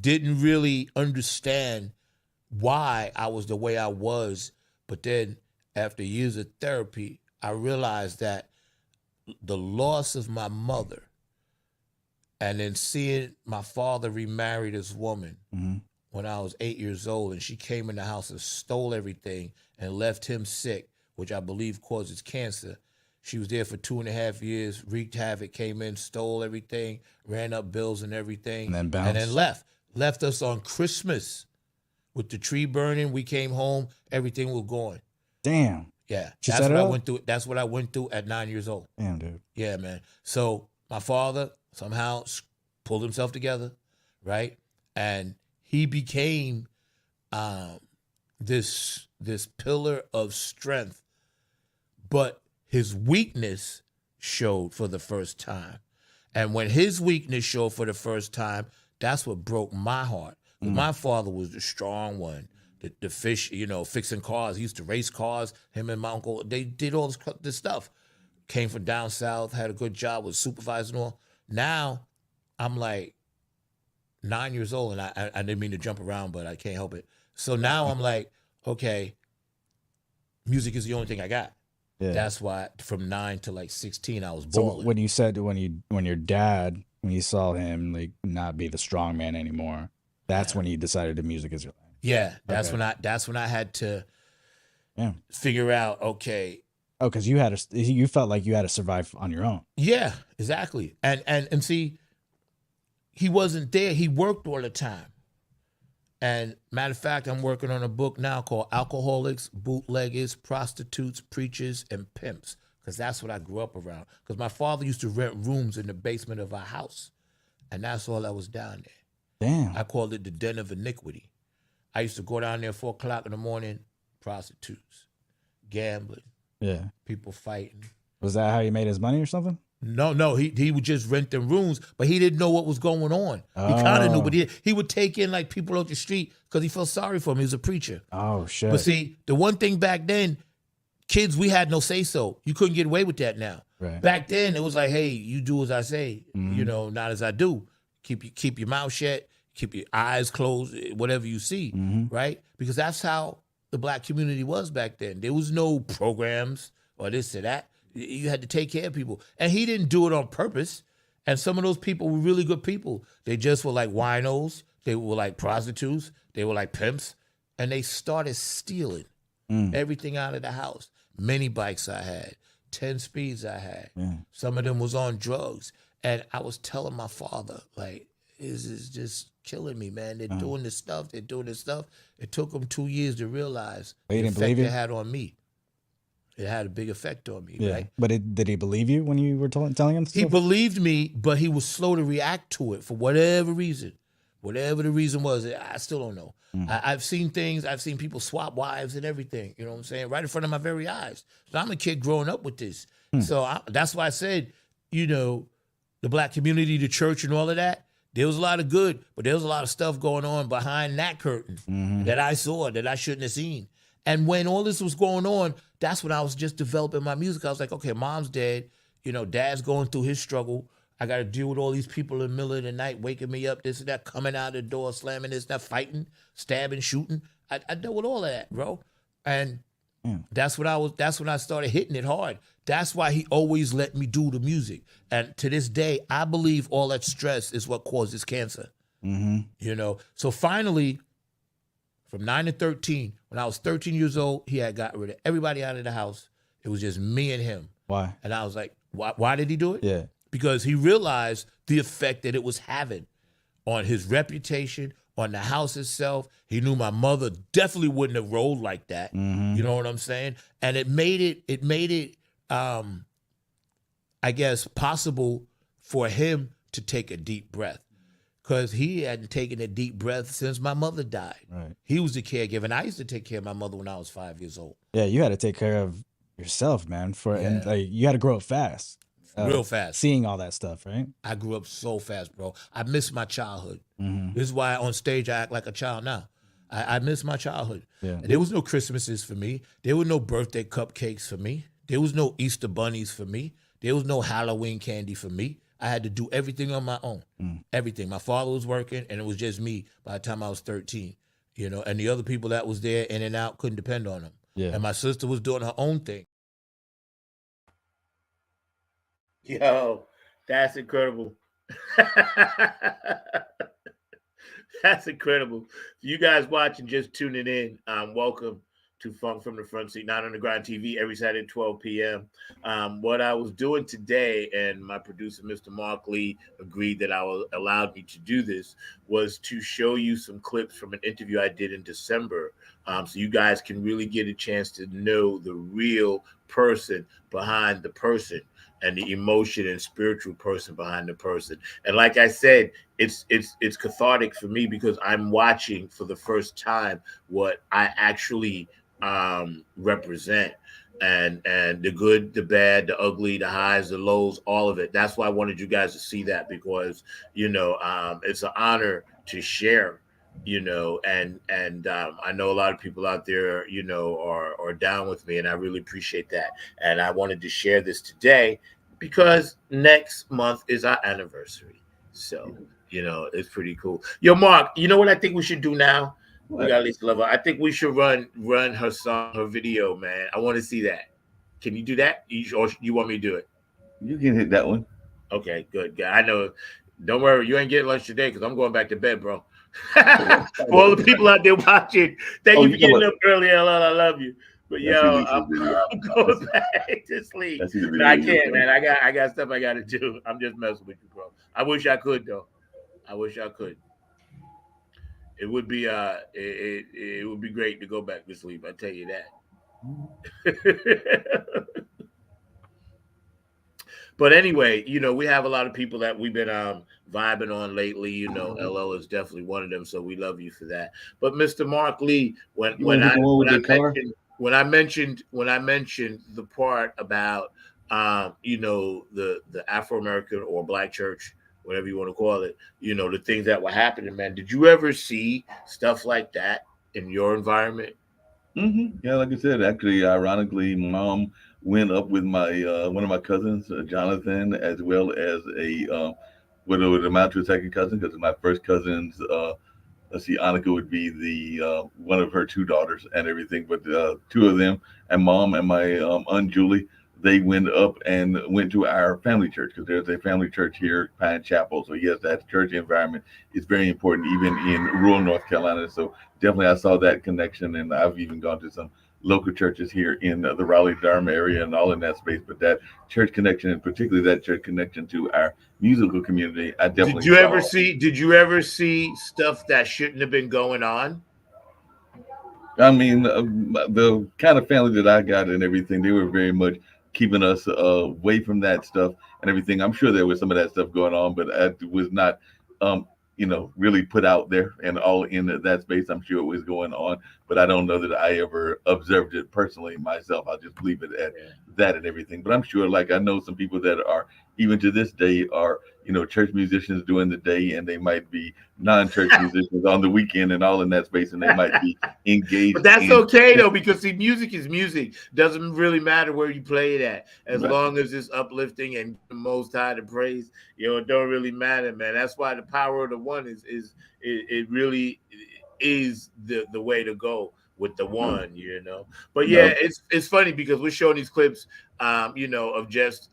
Didn't really understand why I was the way I was, but then after years of therapy, I realized that the loss of my mother and then seeing my father remarry this woman when I was 8 years old, and she came in the house and stole everything and left him sick, which I believe causes cancer. She was there for 2.5 years, wreaked havoc, came in, stole everything, ran up bills and everything, And then bounced. and then left. Left us on Christmas with the tree burning. We came home, everything was gone. Damn. Yeah, She that's set what it I up? went through. That's what I went through at 9 years old. Damn, dude. Yeah, man. So my father somehow pulled himself together, right? And he became this pillar of strength, but his weakness showed for the first time. And when his weakness showed for the first time, that's what broke my heart. My father was the strong one. The fish, you know, fixing cars. He used to race cars. Him and my uncle, they did all this stuff. Came from down south, had a good job, was supervising all. Now, I'm like 9 years old, and I didn't mean to jump around, but I can't help it. So now I'm like, okay, music is the only thing I got. Yeah. That's why from 9 to like 16, I was So balling. when you said when your dad, when you saw him like not be the strong man anymore, that's when you decided the music is your life. Yeah, that's Okay. when I had to Yeah. figure out, okay, Oh, because you felt like you had to survive on your own. yeah, exactly. And see, he wasn't there. He worked all the time. And matter of fact, I'm working on a book now called Alcoholics, Bootleggers, Prostitutes, Preachers, and Pimps, because that's what I grew up around. Because my father used to rent rooms in the basement of our house, and that's all that was down there. Damn. I called it the den of iniquity. I used to go down there 4 o'clock in the morning, prostitutes, gambling, Yeah. people fighting. Was that how you made his money or something? No, he would just rent them rooms, but he didn't know what was going on. He kind of knew, but he would take in like people off the street because he felt sorry for him. He was a preacher. Oh shit. But see, the one thing back then, kids, we had no say so. You couldn't get away with that now. Right. Back then, it was like, hey, you do as I say, you know, not as I do. Keep your mouth shut, keep your eyes closed, whatever you see, right? Because that's how the black community was back then. There was no programs or this or that. You had to take care of people. And he didn't do it on purpose. And some of those people were really good people. They just were like winos. They were like prostitutes. They were like pimps. And they started stealing everything out of the house. Many bikes I had, 10 speeds I had. Some of them was on drugs. And I was telling my father, like, this is just killing me, man. They're doing this stuff. They're doing this stuff. It took them 2 years to realize But he the didn't effect believe it you? had on me. It had a big effect on me, Yeah. right? But did he believe you when you were telling him He stuff? believed me, but he was slow to react to it for whatever reason. Whatever the reason was, I still don't know. I've seen things. I've seen people swap wives and everything. You know what I'm saying? Right in front of my very eyes. So I'm a kid growing up with this. So that's why I said, you know, the black community, the church, and all of that, There was a lot of good, but there was a lot of stuff going on behind that curtain that I saw that I shouldn't have seen. And when all this was going on, that's when I was just developing my music. I was like, okay, mom's dead. You know, dad's going through his struggle. I got to deal with all these people in the middle of the night, waking me up, this and that, coming out the door, slamming this, that, fighting, stabbing, shooting. I dealt with all of that, bro. And that's when I started hitting it hard. That's why he always let me do the music. And to this day, I believe all that stress is what causes cancer. You know, so finally, from 9 to 13, when I was 13 years old, he had got rid of everybody out of the house. It was just me and him. Why? And I was like, why did he do it? Yeah. Because he realized the effect that it was having on his reputation, on the house itself. He knew my mother definitely wouldn't have rolled like that. You know what I'm saying? And it made it, I guess, possible for him to take a deep breath. Because he hadn't taken a deep breath since my mother died. Right. He was the caregiver. And I used to take care of my mother when I was 5 years old. Yeah, you had to take care of yourself, man. And like you had to grow up fast. Real fast. Seeing all that stuff, right? I grew up so fast, bro. I miss my childhood. This is why on stage I act like a child now. I miss my childhood. Yeah. There was no Christmases for me. There were no birthday cupcakes for me. There was no Easter bunnies for me. There was no Halloween candy for me. I had to do everything on my own. Everything. My father was working, and it was just me by the time I was 13. You know, and the other people that was there in and out couldn't depend on them. Yeah. And my sister was doing her own thing. Yo, that's incredible. That's incredible. You guys watching, just tuning in, welcome to Funk from the Front Seat, Not Underground TV, every Saturday at 12 p.m. What I was doing today, and my producer, Mr. Mark Lee, agreed that allowed me to do this, was to show you some clips from an interview I did in December, so you guys can really get a chance to know the real person behind the person, and the emotion and spiritual person behind the person. And like I said, it's cathartic for me because I'm watching for the first time what I actually represent, and the good, the bad, the ugly, the highs, the lows, all of it. That's why I wanted you guys to see that, because it's an honor to share, and I know a lot of people out there, are down with me, and I really appreciate that. And I wanted to share this today because next month is our anniversary. So, it's pretty cool. Yo, Mark, you know what I think we should do now? What? We got Lisa Lover. I think we should run her song, her video, man. I want to see that. Can you do that? Or you want me to do it? You can hit that one. Okay, good. I know. Don't worry, you ain't getting lunch today because I'm going back to bed, bro. For all the people out there watching, thank you for getting up early. I love you. But I'm going back to sleep. But I can't, man. I got stuff I got to do. I'm just messing with you, bro. I wish I could, though. I wish I could. It would be it would be great to go back to sleep. I tell you that. But anyway, we have a lot of people that we've been vibing on lately. LL is definitely one of them, so we love you for that. But Mr. Mark Lee, when I mentioned the part about the Afro-American or Black church, whatever you want to call it, the things that were happening, man. Did you ever see stuff like that in your environment? Yeah, like I said, actually, ironically, Mom went up with my one of my cousins, Jonathan, as well as what would amount to a second cousin, because my first cousin's let's see, Annika would be the one of her two daughters and everything, but two of them, and Mom and my Aunt Julie, they went up and went to our family church, because there's a family church here, Pine Chapel. So yes, that church environment is very important, even in rural North Carolina. So definitely I saw that connection, and I've even gone to some local churches here in the Raleigh-Durham area and all in that space. But that church connection, and particularly that church connection to our musical community, I definitely Did you ever see stuff that shouldn't have been going on? I mean, the kind of family that I got and everything, they were very much keeping us away from that stuff and everything. I'm sure there was some of that stuff going on, but it was not, really put out there and all in that space. I'm sure it was going on, but I don't know that I ever observed it personally myself. I'll just leave it at that and everything. But I'm sure, like, I know some people that are, even to this day, are, church musicians during the day, and they might be non-church musicians on the weekend and all in that space, and they might be engaged. But that's okay though, because see, music is music. Doesn't really matter where you play it at, as long as it's uplifting and the Most High to praise. It don't really matter, man. That's why the power of the one is it really is the way to go with the one, But yeah, it's funny because we're showing these clips, of just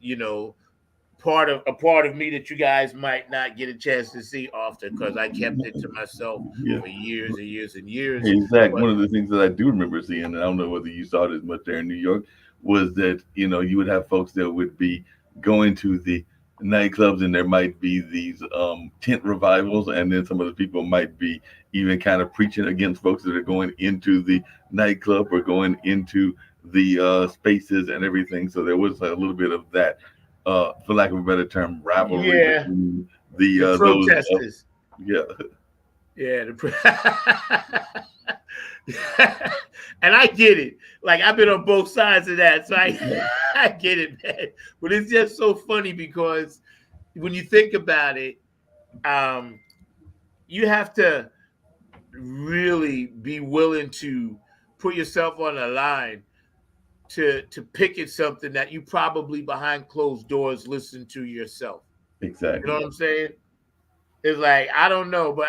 a part of me that you guys might not get a chance to see often, because I kept it to myself for years and years and years. Hey, Zach, one of the things that I do remember seeing, and I don't know whether you saw it as much there in New York, was that you would have folks that would be going to the nightclubs, and there might be these tent revivals, and then some of the people might be even kind of preaching against folks that are going into the nightclub or going into the spaces and everything. So there was a little bit of that, for lack of a better term, rivalry between the protesters. And I get it. Like, I've been on both sides of that, so I get it, man. But it's just so funny because when you think about it, you have to really be willing to put yourself on a line to picket something that you probably behind closed doors listen to yourself. Exactly. You know what I'm saying? It's like, I don't know, but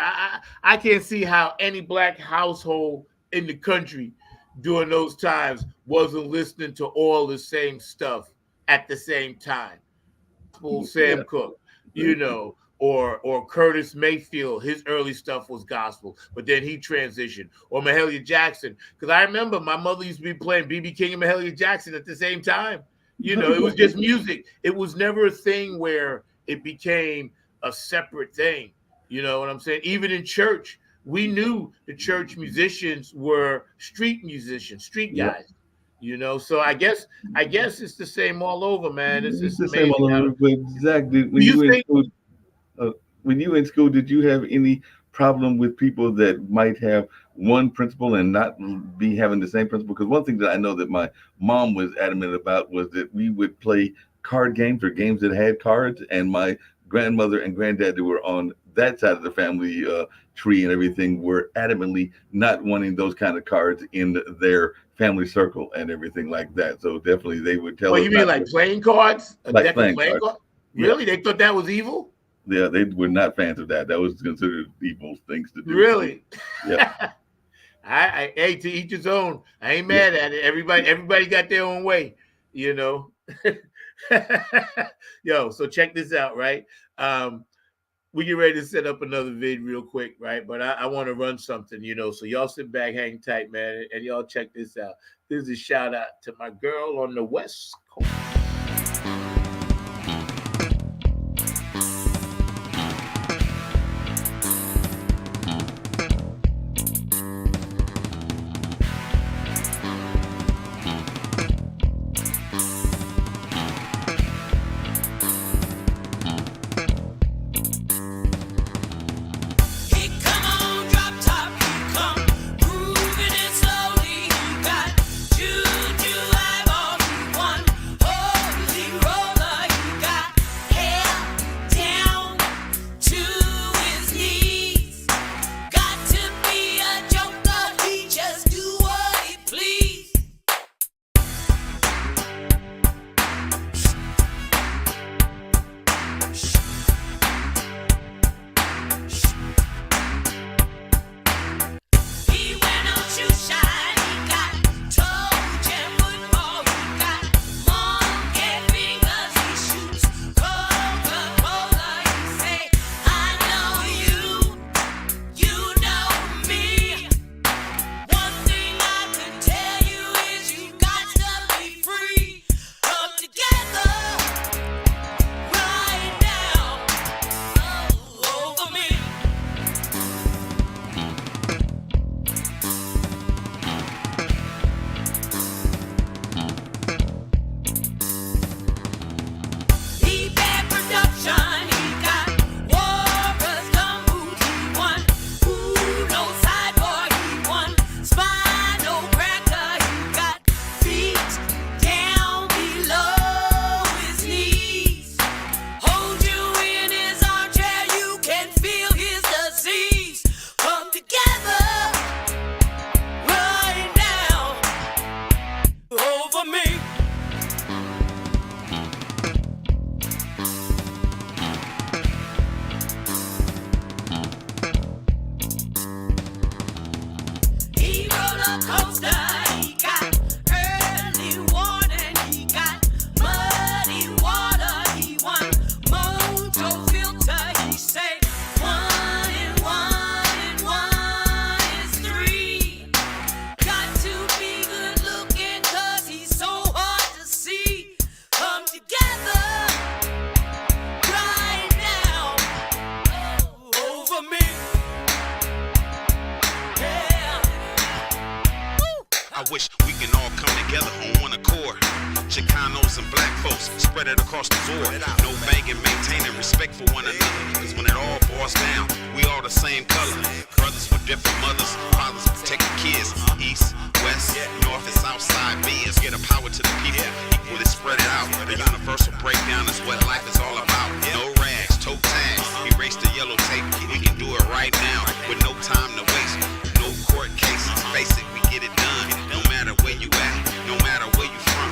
I can't see how any black household in the country during those times wasn't listening to all the same stuff at the same time. Sam Cooke, or Curtis Mayfield, his early stuff was gospel, but then he transitioned. Or Mahalia Jackson, because I remember my mother used to be playing B.B. King and Mahalia Jackson at the same time. It was just music. It was never a thing where it became a separate thing. You know what I'm saying? Even in church, we knew the church musicians were street musicians, street guys. So I guess it's the same all over, man. It's the same all over. But Zach, when you were in school, did you have any problem with people that might have one principle and not be having the same principle? Because one thing that I know that my mom was adamant about was that we would play card games or games that had cards, and my grandmother and granddad that were on that side of the family tree and everything were adamantly not wanting those kind of cards in their family circle and everything like that. So definitely they would tell us. You mean like playing cards? Like playing cards. Really? They thought that was evil? Yeah, they were not fans of that. That was considered evil things to do. Really? Yeah. Hey, to each his own. I ain't mad at it. Everybody got their own way, Yo, so check this out, right? We get ready to set up another vid real quick, right? But I want to run something, so y'all sit back, hang tight, man, and y'all check this out. This is a shout out to my girl on the West Coast. Juju, I've only one holy road. coaster, he got early warning, he got muddy water, he want mojo filter, he say 1 and 1 is 3. Got to be good looking 'cause he's so hard to see. Come together right now over me. I wish we can all come together on one accord. Chicanos and black folks spread it across the board. No begging, maintaining respect for one another. Cause when it all boils down, we all the same color. Brothers with different mothers, fathers protecting kids. East, west, north and south side beings. Get a power to the people, equally spread it out. The universal breakdown is what life is all about. No rags, toe tags, erase the yellow tape. We can do it right now with no time to waste. No court cases, face it, we get it done. No matter where you at, no matter where you from.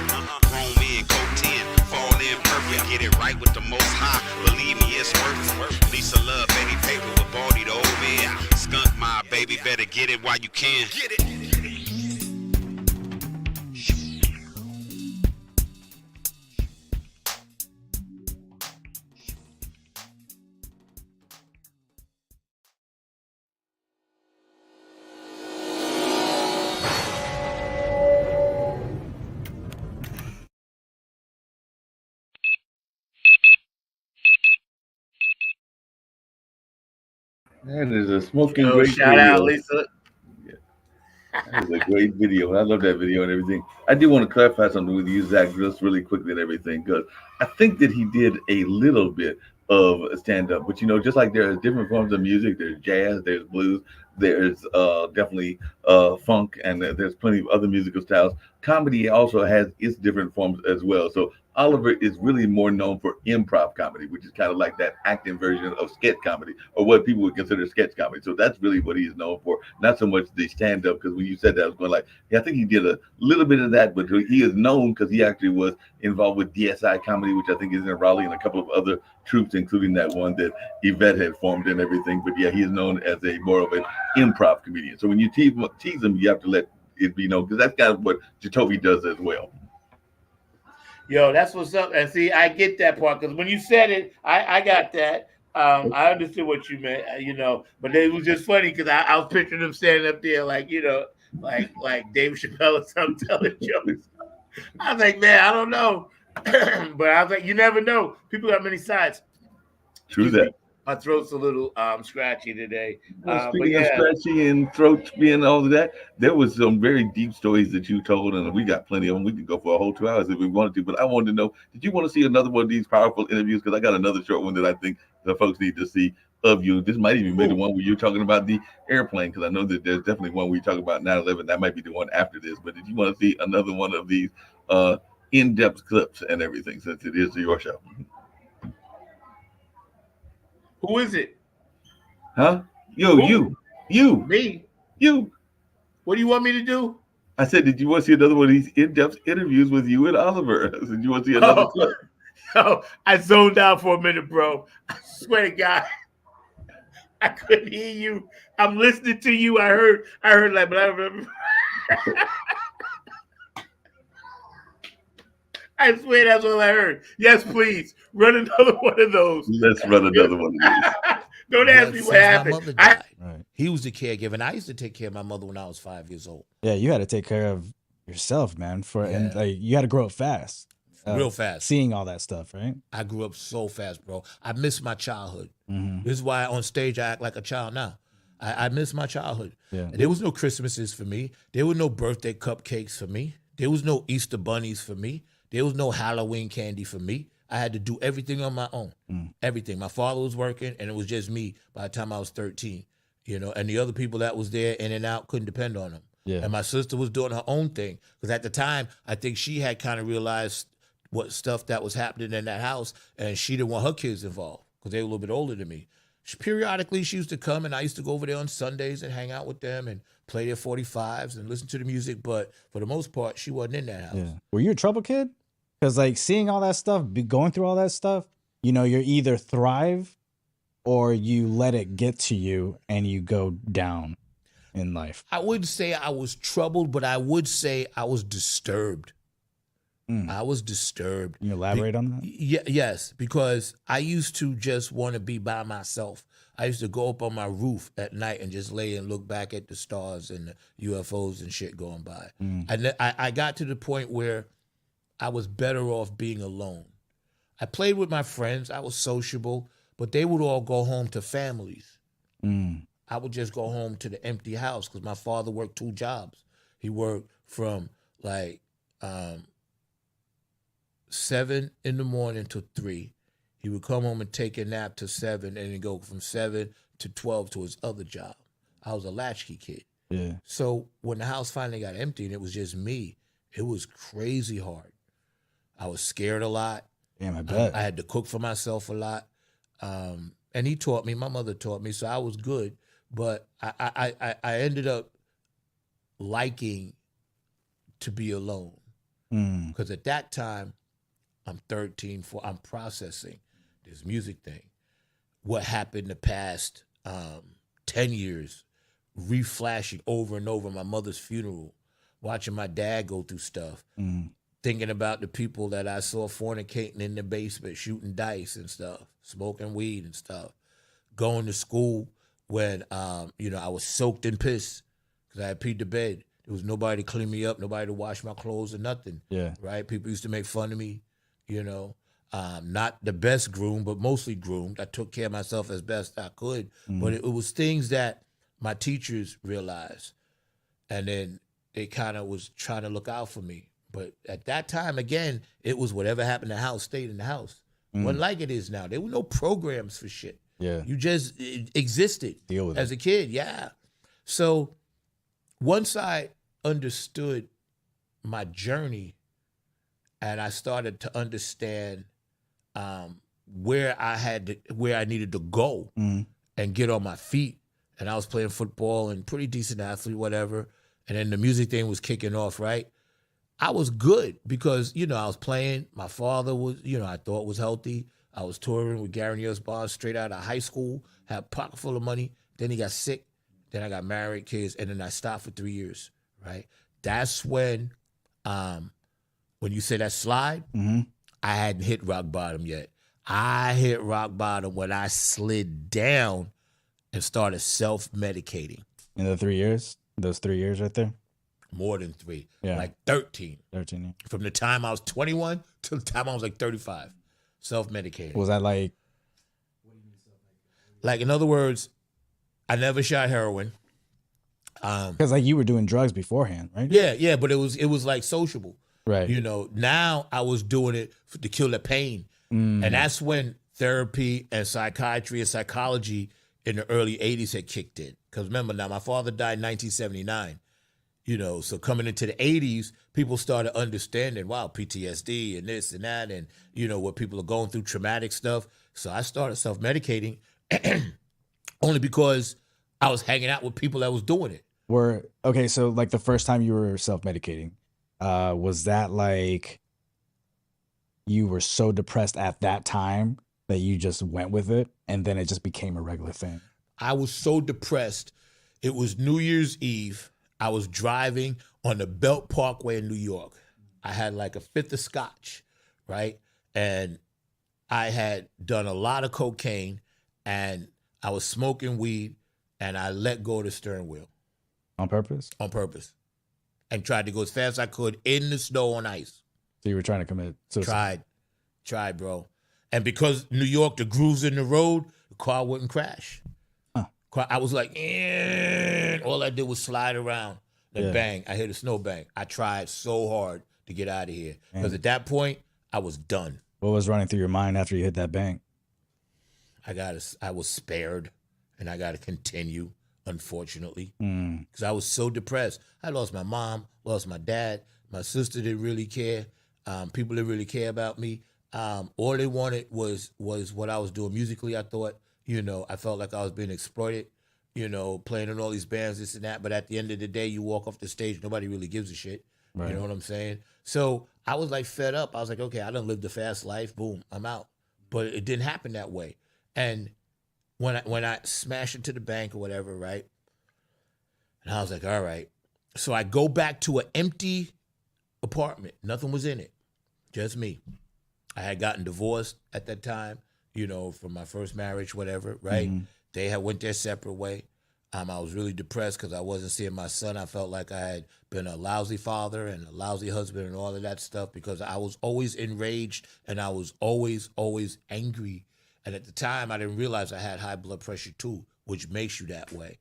Grown men, go 10, fall in perfect. Get it right with the most high, believe me, it's worth it. Lisa Love, baby paper with Baldy the old man. Skunk my baby, better get it while you can. Get it. That is a smoking Yo, great shout video. out, Lisa. That is a great video. I love that video and everything. I do want to clarify something with you, Zach, just really quickly and everything, because I think that he did a little bit of stand-up, but you know, just like there's different forms of music, there's jazz, there's blues, there's definitely funk, and there's plenty of other musical styles. Comedy also has its different forms as well. So Oliver is really more known for improv comedy, which is kind of like that acting version of sketch comedy, or what people would consider sketch comedy. So that's really what he's known for, not so much the stand-up, because when you said that, I was going like, yeah, I think he did a little bit of that, but he is known because he actually was involved with DSI comedy, which I think is in Raleigh, and a couple of other troops, including that one that Yvette had formed and everything. But yeah, he is known as a more of an improv comedian. So when you tease him, you have to let it be known, because that's kind of what Jacoby does as well. Yo, that's what's up. And see, I get that part, because when you said it, I got that. I understood what you meant, you know, but it was just funny because I was picturing him standing up there like, you know, like David Chappelle or something telling jokes. I was like, man, I don't know. But I was like, you never know. People got many sides. True that. My throat's a little scratchy today. Speaking of scratchy and throat being all of that, there was some very deep stories that you told, and we got plenty of them. We could go for a whole 2 hours if we wanted to, but I wanted to know, did you want to see another one of these powerful interviews? Because I got another short one that I think the folks need to see of you. This might even be the one where you're talking about the airplane, because I know that there's definitely one where you talk about 9/11. That might be the one after this, but did you want to see another one of these in-depth clips and everything, since it is your show? Who is it? Huh? You. Me? You. What do you want me to do? I said, did you want to see another one of these in-depth interviews with you and Oliver? I said, you want to see another clip? Oh, I zoned out for a minute, bro. I swear to God, I couldn't hear you. I'm listening to you. I heard like, but I remember. I swear that's all I heard. Yes, please. Run another one of those. Let's run another one of these. Don't ask me what happened. My mother died. Right. He was the caregiver, and I used to take care of my mother when I was 5 years old. Yeah, you had to take care of yourself, man. And like you had to grow up fast. Real fast. Seeing all that stuff, right? I grew up so fast, bro. I miss my childhood. Mm-hmm. This is why on stage I act like a child now. I miss my childhood. Yeah. There was no Christmases for me. There were no birthday cupcakes for me. There was no Easter bunnies for me. There was no Halloween candy for me. I had to do everything on my own. Everything. My father was working, and it was just me by the time I was 13. You know, and the other people that was there in and out couldn't depend on them. Yeah. And my sister was doing her own thing. Because at the time, I think she had kind of realized what stuff that was happening in that house, and she didn't want her kids involved because they were a little bit older than me. Periodically, she used to come, and I used to go over there on Sundays and hang out with them and play their 45s and listen to the music. But for the most part, she wasn't in that house. Yeah. Were you a trouble kid? Because like seeing all that stuff, going through all that stuff, you know, you're either thrive or you let it get to you and you go down. in life? I wouldn't say I was troubled, but I would say I was disturbed. I was disturbed. Can you elaborate on that? Yes, because I used to just want to be by myself. I used to go up on my roof at night and just lay and look back at the stars and the UFOs and shit going by. And I got to the point where I was better off being alone. I played with my friends. I was sociable, but they would all go home to families. I would just go home to the empty house because my father worked 2 jobs. He worked from like 7 in the morning to 3. He would come home and take a nap to 7 and then go from 7 to 12 to his other job. I was a latchkey kid. Yeah. So when the house finally got empty and it was just me, it was crazy hard. I was scared a lot. Damn, I bet. I had to cook for myself a lot. And he taught me, my mother taught me, so I was good. But I ended up liking to be alone. Because at that time, I'm 13, I'm processing this music thing. What happened the past 10 years, reflashing over and over my mother's funeral, watching my dad go through stuff, thinking about the people that I saw fornicating in the basement, shooting dice and stuff, smoking weed and stuff, going to school when, I was soaked in piss because I had peed the bed. There was nobody to clean me up, nobody to wash my clothes or nothing. Yeah. Right? People used to make fun of me, not the best groomed, but mostly groomed. I took care of myself as best I could. But it was things that my teachers realized. And then they kind of was trying to look out for me. But at that time, again, it was whatever happened in the house stayed in the house. Wasn't like it is now. There were no programs for shit. Yeah. You just existed Deal with as it. a kid. Yeah. So once I understood my journey and I started to understand where I needed to go and get on my feet, and I was playing football and pretty decent athlete, whatever, and then the music thing was kicking off, right? I was good because, I was playing. My father was, I thought was healthy. I was touring with Gary Neal's Bond straight out of high school, had a pocket full of money. Then he got sick. Then I got married, kids, and then I stopped for 3 years, right? That's when you say that slide, I hadn't hit rock bottom yet. I hit rock bottom when I slid down and started self-medicating. In the 3 years? Those 3 years right there? More than 3. Yeah. Like 13. 13, yeah. From the time I was 21 to the time I was like 35. Self-medicating. Was that like... Like, in other words, I never shot heroin. Because like you were doing drugs beforehand, right? Yeah, but it was like sociable. Right. Now I was doing it to kill the pain. And that's when therapy and psychiatry and psychology in the early 80s had kicked in. Because remember now, my father died in 1979. So coming into the 80s, people started understanding, wow, PTSD and this and that and, what people are going through, traumatic stuff. So I started self-medicating only because I was hanging out with people that was doing it. Okay, so like the first time you were self-medicating, was that like you were so depressed at that time that you just went with it and then it just became a regular thing? I was so depressed. It was New Year's Eve. I was driving on the Belt Parkway in New York. I had like a fifth of scotch, right? And I had done a lot of cocaine and I was smoking weed and I let go of the steering wheel. On purpose? On purpose. And tried to go as fast as I could in the snow on ice. So you were trying to commit suicide? Tried, bro. And because New York, the grooves in the road, the car wouldn't crash. I was like, all I did was slide around. Then bang, I hit a snowbank. I tried so hard to get out of here. Because at that point, I was done. What was running through your mind after you hit that bank? I was spared, and I got to continue, unfortunately. Because I was so depressed. I lost my mom, lost my dad. My sister didn't really care. People didn't really care about me. All they wanted was what I was doing musically, I thought. I felt like I was being exploited, playing in all these bands, this and that. But at the end of the day, you walk off the stage, nobody really gives a shit. Right. You know what I'm saying? So I was like fed up. I was like, okay, I done lived a fast life. Boom, I'm out. But it didn't happen that way. And when I smashed into the bank or whatever, right? And I was like, all right. So I go back to an empty apartment. Nothing was in it, just me. I had gotten divorced at that time, from my first marriage, whatever, right? Mm-hmm. They had went their separate way. I was really depressed because I wasn't seeing my son. I felt like I had been a lousy father and a lousy husband and all of that stuff because I was always enraged and I was always, always angry. And at the time, I didn't realize I had high blood pressure too, which makes you that way.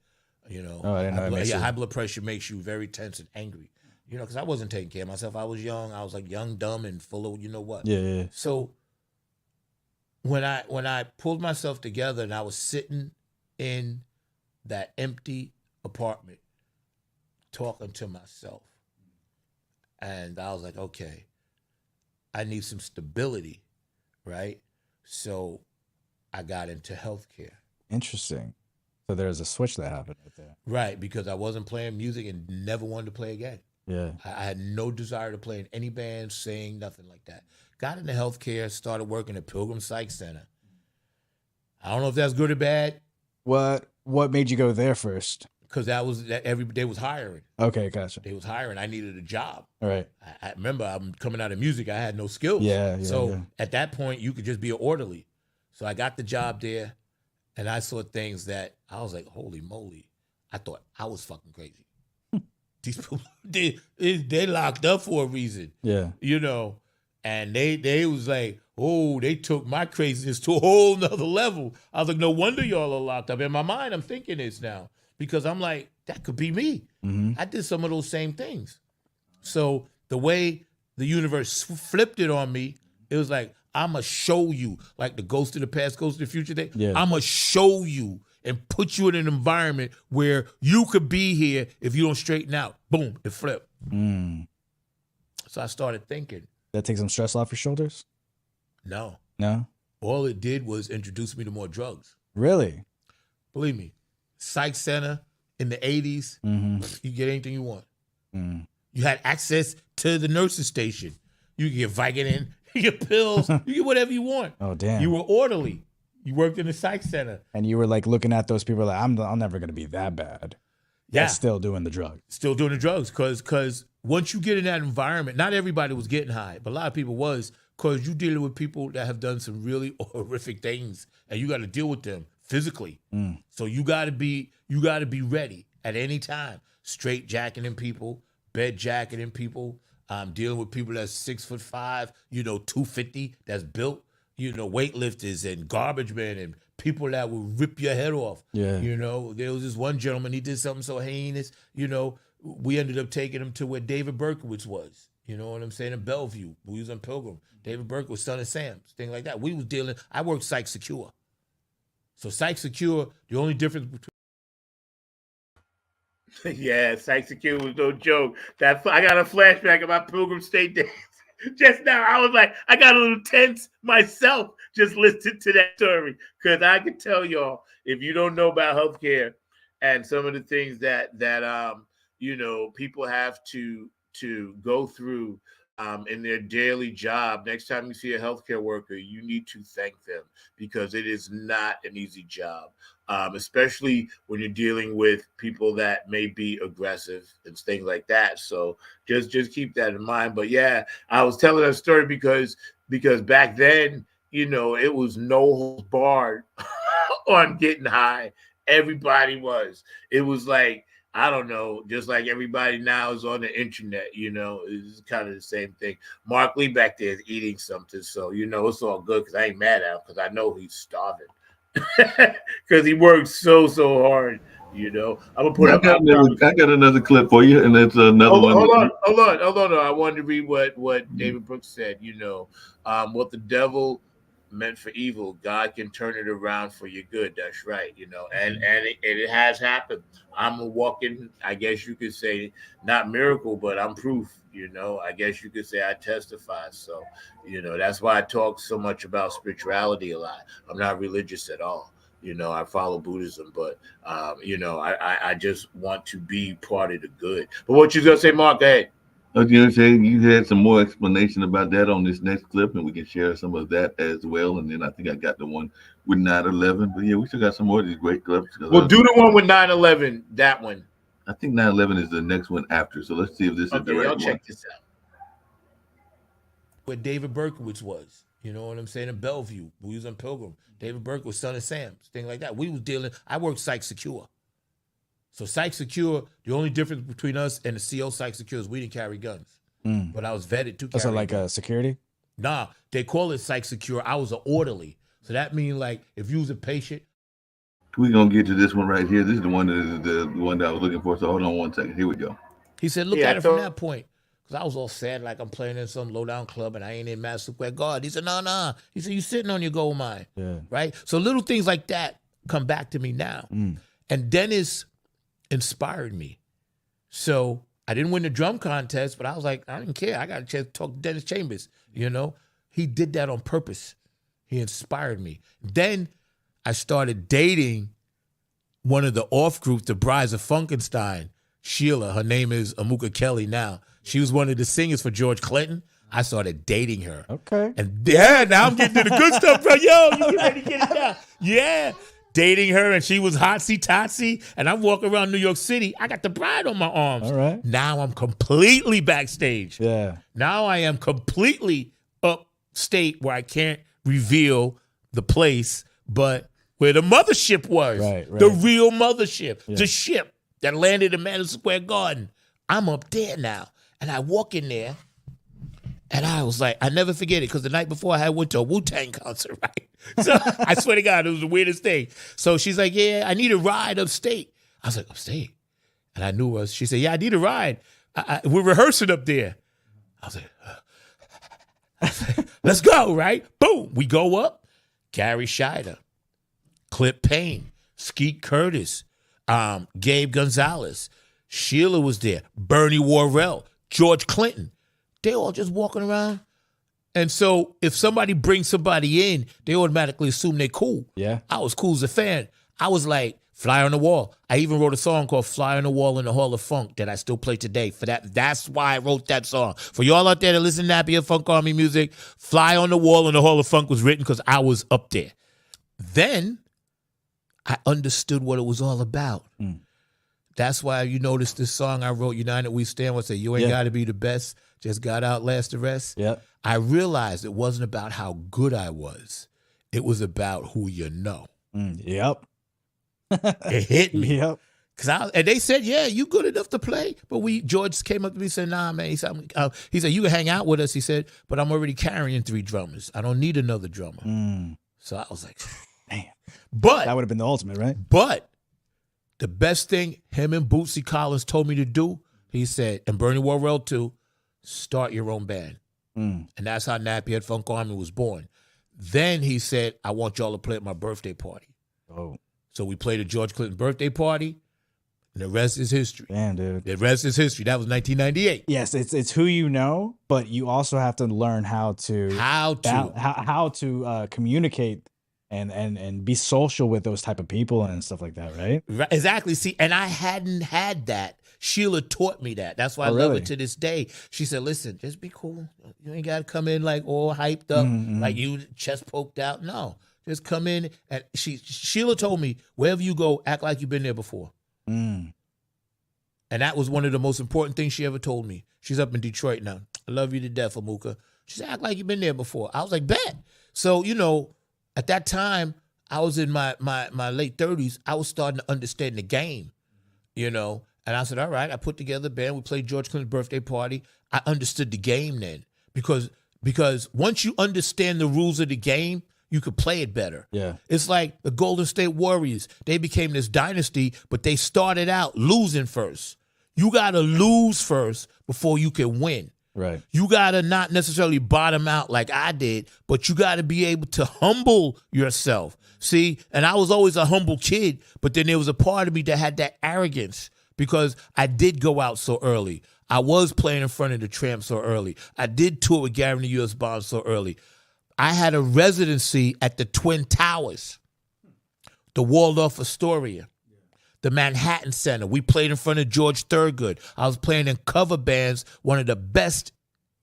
Oh, I didn't know it makes you. High blood pressure makes you very tense and angry. Because I wasn't taking care of myself. I was young. I was like young, dumb, and full of what. Yeah. So when I pulled myself together and I was sitting in that empty apartment talking to myself, and I was like, okay, I need some stability, right? So I got into healthcare. Interesting. So there's a switch that happened right there. Right, because I wasn't playing music and never wanted to play again. Yeah. I had no desire to play in any band, sing, nothing like that. Got into healthcare, started working at Pilgrim Psych Center. I don't know if that's good or bad. What made you go there first? Because they was hiring. Okay, gotcha. They was hiring. I needed a job. All right. I remember I'm coming out of music. I had no skills. Yeah. So at that point, you could just be an orderly. So I got the job there, and I saw things that I was like, holy moly. I thought I was fucking crazy. These people, they locked up for a reason. Yeah. And they was like, oh, they took my craziness to a whole nother level. I was like, no wonder y'all are locked up. In my mind, I'm thinking this now because I'm like, that could be me. Mm-hmm. I did some of those same things. So the way the universe flipped it on me, it was like, I'm going to show you, like the ghost of the past, ghost of the future thing. Yeah. I'm going to show you and put you in an environment where you could be here if you don't straighten out. Boom, it flipped. Mm. So I started thinking. That takes some stress off your shoulders? No. No? All it did was introduce me to more drugs. Really? Believe me. Psych Center in the 80s, you get anything you want. Mm. You had access to the nurse's station. You could get Vicodin, you get pills, you get whatever you want. Oh, damn. You were orderly. You worked in the psych center. And you were like looking at those people like, I'm never going to be that bad. Yeah. But still doing the drug. Still doing the drugs. Because once you get in that environment, not everybody was getting high, but a lot of people was, because you're dealing with people that have done some really horrific things and you got to deal with them physically. Mm. So you got to be ready at any time. Straight jacketing people, bed jacketing people, dealing with people that's 6'5", 250, that's built, weightlifters and garbage men and people that will rip your head off. Yeah. There was this one gentleman, he did something so heinous, we ended up taking him to where David Berkowitz was. You know what I'm saying? In Bellevue. We was on Pilgrim. David Berkowitz, Son of Sam's, thing like that. I worked Psych Secure. So Psych Secure, the only difference between Yeah, Psych Secure was no joke. I got a flashback of my Pilgrim State days. Just now, I was like, I got a little tense myself just listening to that story. Because I can tell y'all, if you don't know about healthcare and some of the things that people have to go through in their daily job, next time you see a healthcare worker, you need to thank them because it is not an easy job, especially when you're dealing with people that may be aggressive and things like that. So just keep that in mind. But yeah, I was telling that story because back then, it was no holds barred on getting high. Everybody was. It was like, I don't know, just like everybody now is on the internet, it's kind of the same thing. Mark Lee back there is eating something, so, it's all good because I ain't mad at him because I know he's starving because he works so hard, I'm going to put up. I got another clip for you, and it's another one. Hold on. I wanted to read what David Brooks said, what the devil meant for evil, God can turn it around for your good. That's right, and it has happened. I'm a walking, I guess you could say, not miracle, but I'm proof. I guess you could say I testify. So, that's why I talk so much about spirituality a lot. I'm not religious at all. I follow Buddhism, but I just want to be part of the good. But what you gonna say, Mark? Go ahead. I was going to say, you had some more explanation about that on this next clip, and we can share some of that as well. And then I think I got the one with 9/11. But yeah, we still got some more of these great clips. Well, do the one with 9/11, that one. I think 9/11 is the next one after. So let's see if this is the Okay, right y'all one. check this out. Where David Berkowitz was. You know what I'm saying? In Bellevue. We was on Pilgrim. David Berkowitz, Son of Sam's, thing like that. We was dealing, I worked Psych Secure. So Psych Secure, the only difference between us and the CO Psych Secure is we didn't carry guns. But I was vetted to carry So like guns. a security? Nah, they call it Psych Secure. I was an orderly. So that means like if you was a patient. We're gonna get to this one right here. This is the one that is the one that I was looking for. So hold on one second. Here we go. He said, look Yeah, at I it from thought- that point. Because I was all sad like I'm playing in some low-down club and I ain't in Madison Square Garden. He said, no. He said, you sitting on your gold mine. Yeah. Right? So little things like that come back to me now. And Dennis inspired me. So I didn't win the drum contest, but I was like, I didn't care. I got a chance to talk to Dennis Chambers, you know? He did that on purpose. He inspired me. Then I started dating one of the off groups, the Brides of Funkenstein, Sheila. Her name is Amuka Kelly now. She was one of the singers for George Clinton. I started dating her. Okay. And yeah, now I'm getting to the good stuff, bro. Yo, you get ready to get it down. Yeah. Dating her, and she was hotsy totsy, and I'm walking around New York City. I got the bride on my arms. All right. Now I'm completely backstage. Yeah. Now I am completely upstate where I can't reveal the place, but where the mothership was. Right. The real mothership. The ship that landed in Madison Square Garden. I'm up there now. And I walk in there, and I was like, I never forget it, because the night before I went to a Wu-Tang concert, right? So I swear to God, it was the weirdest thing. So she's like, yeah, I need a ride upstate. I was like, upstate? And I knew us. She said, yeah, I need a ride. We're rehearsing up there. I was like, let's go, right? Boom. We go up. Gary Scheider, Clip Payne, Skeet Curtis, Gabe Gonzalez, Sheila was there, Bernie Worrell, George Clinton. They all just walking around. And so if somebody brings somebody in, they automatically assume they're cool. Yeah. I was cool as a fan. I was like, fly on the wall. I even wrote a song called Fly on the Wall in the Hall of Funk that I still play today. For that's why I wrote that song. For y'all out there that listen to Napier Funk Army music, Fly on the Wall in the Hall of Funk was written because I was up there. Then I understood what it was all about. That's why you notice this song I wrote, United We Stand, where I say, you ain't got to be the best, just got to outlast the rest. Yeah. I realized it wasn't about how good I was. It was about who you know. Yep. It hit me. Yep. And they said, yeah, you good enough to play. But George came up to me and said, nah, man. He said, you can hang out with us. He said, but I'm already carrying 3 drummers. I don't need another drummer. So I was like, damn. But That would have been the ultimate, right? But the best thing him and Bootsy Collins told me to do, he said, and Bernie Worrell too, start your own band. And that's how Napier Funk Army was born. Then he said, I want y'all to play at my birthday party. Oh. So we played a George Clinton birthday party, and the rest is history. Damn, dude. The rest is history. That was 1998. Yes, it's who you know, but you also have to learn how to communicate and be social with those type of people and stuff like that, right? Right, exactly. See, and I hadn't had that. Sheila taught me that. That's why I love really? it to this day. She said, listen, just be cool. You ain't got to come in like all hyped up, like you chest poked out. No, just come in. And Sheila told me, wherever you go, act like you've been there before. And that was one of the most important things she ever told me. She's up in Detroit now. I love you to death, Amuka. She said, act like you've been there before. I was like, bet. So, at that time, I was in my late 30s. I was starting to understand the game, And I said, all right, I put together a band. We played George Clinton's birthday party. I understood the game then because once you understand the rules of the game, you could play it better. Yeah. It's like the Golden State Warriors. They became this dynasty, but they started out losing first. You got to lose first before you can win. Right. You got to not necessarily bottom out like I did, but you got to be able to humble yourself. See, and I was always a humble kid, but then there was a part of me that had that arrogance because I did go out so early. I was playing in front of the Tramp so early. I did tour with Gary and the U.S. Bond so early. I had a residency at the Twin Towers, the Waldorf Astoria, the Manhattan Center. We played in front of George Thurgood. I was playing in cover bands, one of the best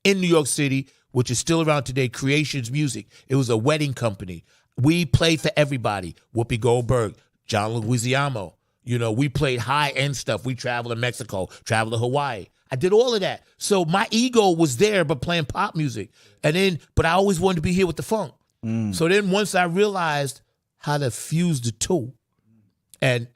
in New York City, which is still around today, Creations Music. It was a wedding company. We played for everybody. Whoopi Goldberg, John Leguizamo, You know, we played high-end stuff. We traveled to Mexico, traveled to Hawaii. I did all of that. So my ego was there, but playing pop music. But I always wanted to be here with the funk. So then once I realized how to fuse the two and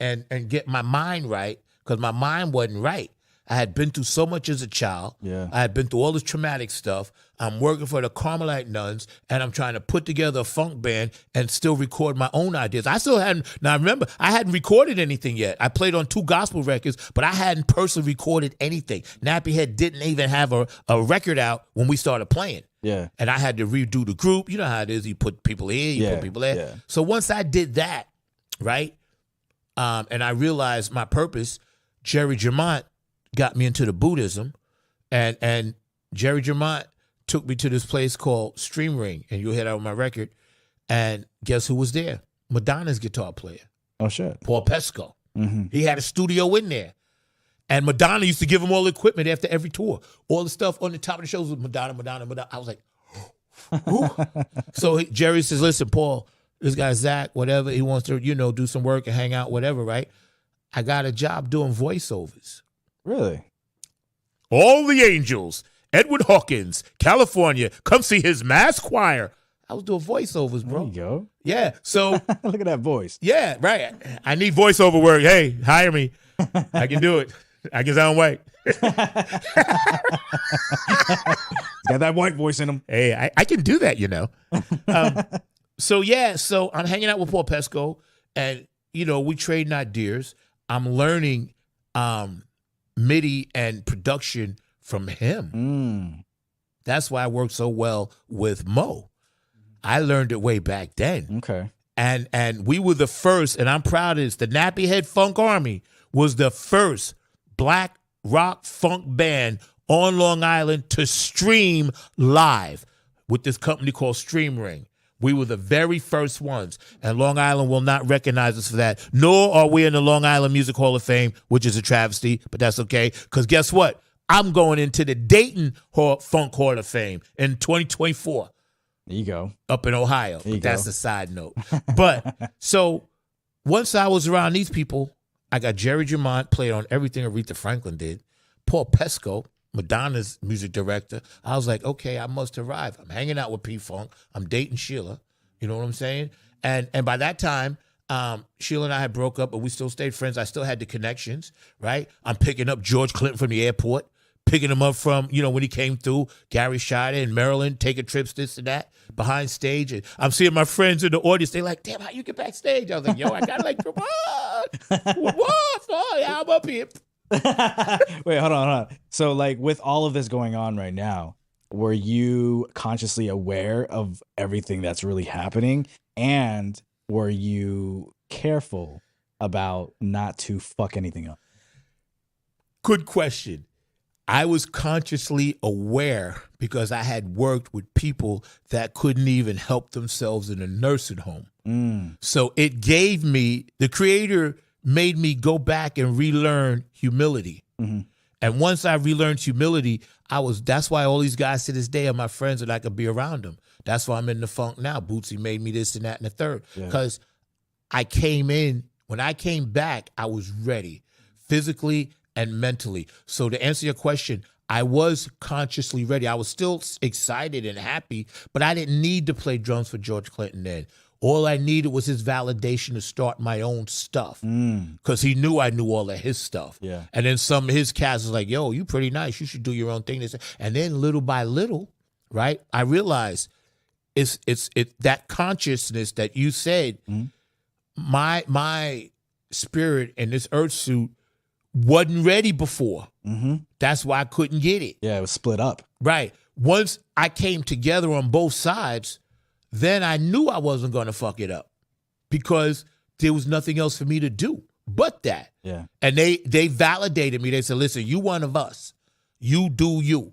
get my mind right, because my mind wasn't right. I had been through so much as a child. Yeah. I had been through all this traumatic stuff. I'm working for the Carmelite nuns, and I'm trying to put together a funk band and still record my own ideas. I still hadn't, now remember, I hadn't recorded anything yet. I played on 2 gospel records, but I hadn't personally recorded anything. Nappy Head didn't even have a record out when we started playing. Yeah. And I had to redo the group. You know how it is. You put people here, you put people there. Yeah. So once I did that, right, and I realized my purpose, Jerry Jamont got me into the Buddhism, and Jerry Jamont took me to this place called Stream Ring, and you'll hear that on my record. And guess who was there? Madonna's guitar player. Oh, shit. Paul Pesco. Mm-hmm. He had a studio in there. And Madonna used to give him all the equipment after every tour. All the stuff on the top of the shows was Madonna. I was like, ooh. So Jerry says, listen, Paul, this guy Zach, whatever, he wants to, do some work and hang out, whatever, right? I got a job doing voiceovers. Really? All the Angels, Edward Hawkins, California, come see his mass choir. I was doing voiceovers, bro. There you go. Yeah, so. Look at that voice. Yeah, right. I need voiceover work. Hey, hire me. I can do it. I can sound white. Got that white voice in him. Hey, I can do that, So I'm hanging out with Paul Pesco, and, we trading ideas. I'm learning MIDI and production from him. That's why I worked so well with Mo. I learned it way back then. Okay. And we were the first, and I'm proud of this, the Nappy Head Funk Army was the first black rock funk band on Long Island to stream live with this company called Stream Ring. We were the very first ones, and Long Island will not recognize us for that, nor are we in the Long Island Music Hall of Fame, which is a travesty, but that's okay, because guess what? I'm going into the Dayton Funk Hall of Fame in 2024. There you go. Up in Ohio. There you That's go. a side note. But so once I was around these people, I got Jerry Jamont, played on everything Aretha Franklin did. Paul Pesco, Madonna's music director. I was like, okay, I must arrive. I'm hanging out with P-Funk. I'm dating Sheila. You know what I'm saying? And by that time, Sheila and I had broke up, but we still stayed friends. I still had the connections, right? I'm picking up George Clinton from the airport, picking him up from, when he came through, Gary Scheider in Maryland, taking trips, this and that, behind stage. And I'm seeing my friends in the audience. They're like, damn, how you get backstage? I was like, yo, I got like, come on. What? Oh, yeah, I'm up here. Wait, hold on. So, like, with all of this going on right now, were you consciously aware of everything that's really happening? And were you careful about not to fuck anything up? Good question. I was consciously aware because I had worked with people that couldn't even help themselves in a nursing home. So it gave me, the Creator made me go back and relearn humility. And once I relearned humility, that's why all these guys to this day are my friends and I could be around them. That's why I'm in the funk now. Bootsy made me this and that and the third. Because I came in, when I came back, I was ready physically and mentally. So to answer your question, I was consciously ready. I was still excited and happy, but I didn't need to play drums for George Clinton then. All I needed was his validation to start my own stuff because he knew I knew all of his stuff. Yeah. And then some of his cats was like, yo, you pretty nice. You should do your own thing. And then little by little, right, I realized it's that consciousness that you said, my spirit in this earth suit wasn't ready before. That's why I couldn't get it. Yeah, it was split up. Right. Once I came together on both sides, then I knew I wasn't going to fuck it up because there was nothing else for me to do but that. Yeah. And they validated me. They said, listen, you one of us. You do you.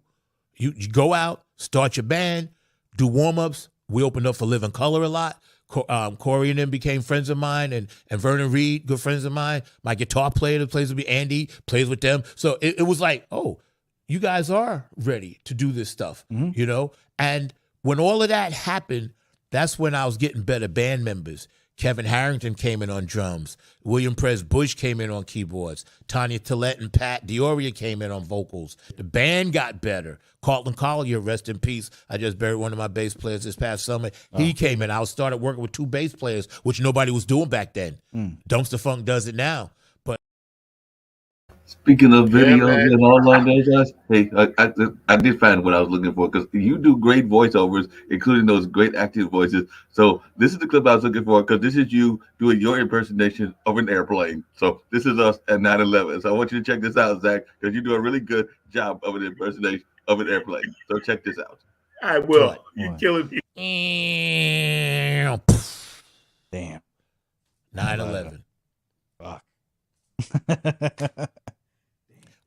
You go out, start your band, do warm-ups. We opened up for Living Color a lot. Corey and them became friends of mine, and Vernon Reed, good friends of mine. My guitar player that plays with me, Andy, plays with them. So it was like, oh, you guys are ready to do this stuff, And when all of that happened, that's when I was getting better band members, Kevin Harrington came in on drums. William Press Bush came in on keyboards. Tanya Tillett and Pat Dioria came in on vocals. The band got better. Carlton Collier, rest in peace. I just buried one of my bass players this past summer. He came in. I started working with 2 bass players, which nobody was doing back then. Dumpster Funk does it now. But Speaking of videos man. and all of those guys, hey, I did find what I was looking for because you do great voiceovers, including those great active voices. So this is the clip I was looking for because this is you doing your impersonation of an airplane. So this is us at 9/11. So I want you to check this out, Zach, because you do a really good job of an impersonation of an airplane. So check this out. I will. What? You're killing me. Damn. 9/11. Fuck.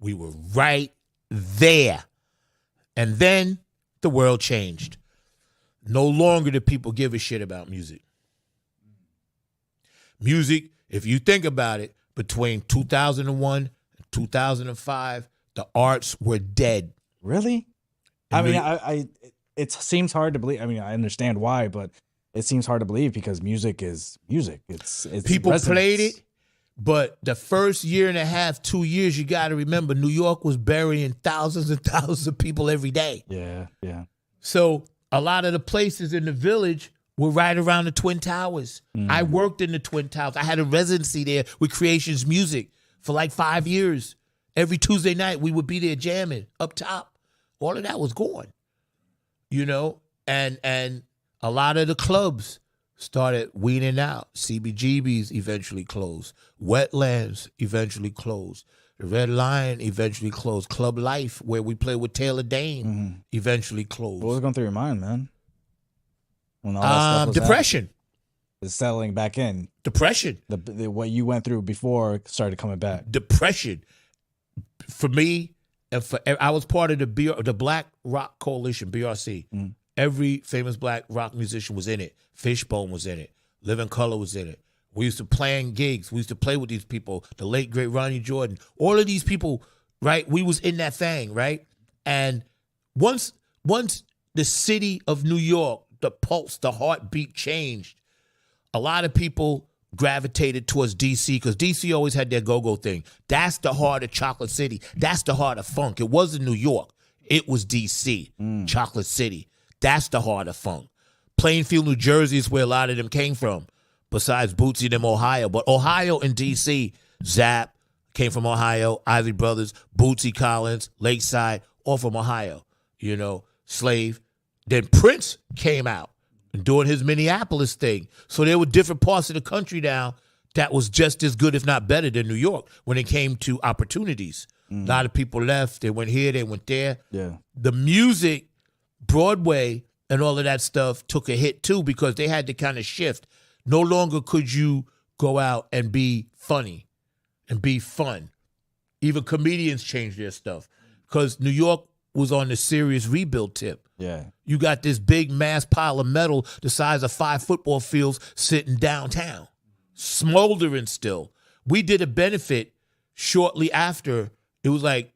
We were right there. And then the world changed. No longer do people give a shit about music. Music, if you think about it, between 2001 and 2005, the arts were dead. Really? I mean, it seems hard to believe. I mean, I understand why, but it seems hard to believe because music is music. It's People resonance. played it, but the first year and a half, 2 years, you got to remember, New York was burying thousands and thousands of people every day. Yeah, yeah. So a lot of the places in the village were right around the Twin Towers. I worked in the Twin Towers. I had a residency there with Creations Music for like 5 years. Every Tuesday night, we would be there jamming up top. All of that was gone, you know? And a lot of the clubs started weaning out. CBGB's eventually closed. Wetlands eventually closed. The Red Lion eventually closed. Club Life, where we played with Taylor Dane, eventually closed. What was going through your mind, man? When all that stuff was Depression. happening? Settling back in. Depression. The what you went through before started coming back. Depression. For me, and I was part of the Black Rock Coalition, BRC. Every famous black rock musician was in it. Fishbone was in it. Living Color was in it. We used to play in gigs. We used to play with these people. The late, great Ronnie Jordan. All of these people, right? We was in that thing, right? And once the city of New York, the pulse, the heartbeat changed, a lot of people gravitated towards DC because DC always had their go-go thing. That's the heart of Chocolate City. That's the heart of funk. It wasn't New York. It was DC, Chocolate City. That's the heart of funk. Plainfield, New Jersey is where a lot of them came from, besides Bootsy and them, Ohio. But Ohio and DC, Zapp came from Ohio, Isley Brothers, Bootsy Collins, Lakeside, all from Ohio, you know, Slave. Then Prince came out and doing his Minneapolis thing. So there were different parts of the country now that was just as good, if not better, than New York when it came to opportunities. A lot of people left. They went here, they went there. Yeah. The music, Broadway, and all of that stuff took a hit too because they had to kind of shift. No longer could you go out and be funny and be fun. Even comedians changed their stuff because New York was on the serious rebuild tip. Yeah. You got this big mass pile of metal the size of 5 football fields sitting downtown, smoldering still. We did a benefit shortly after. It was like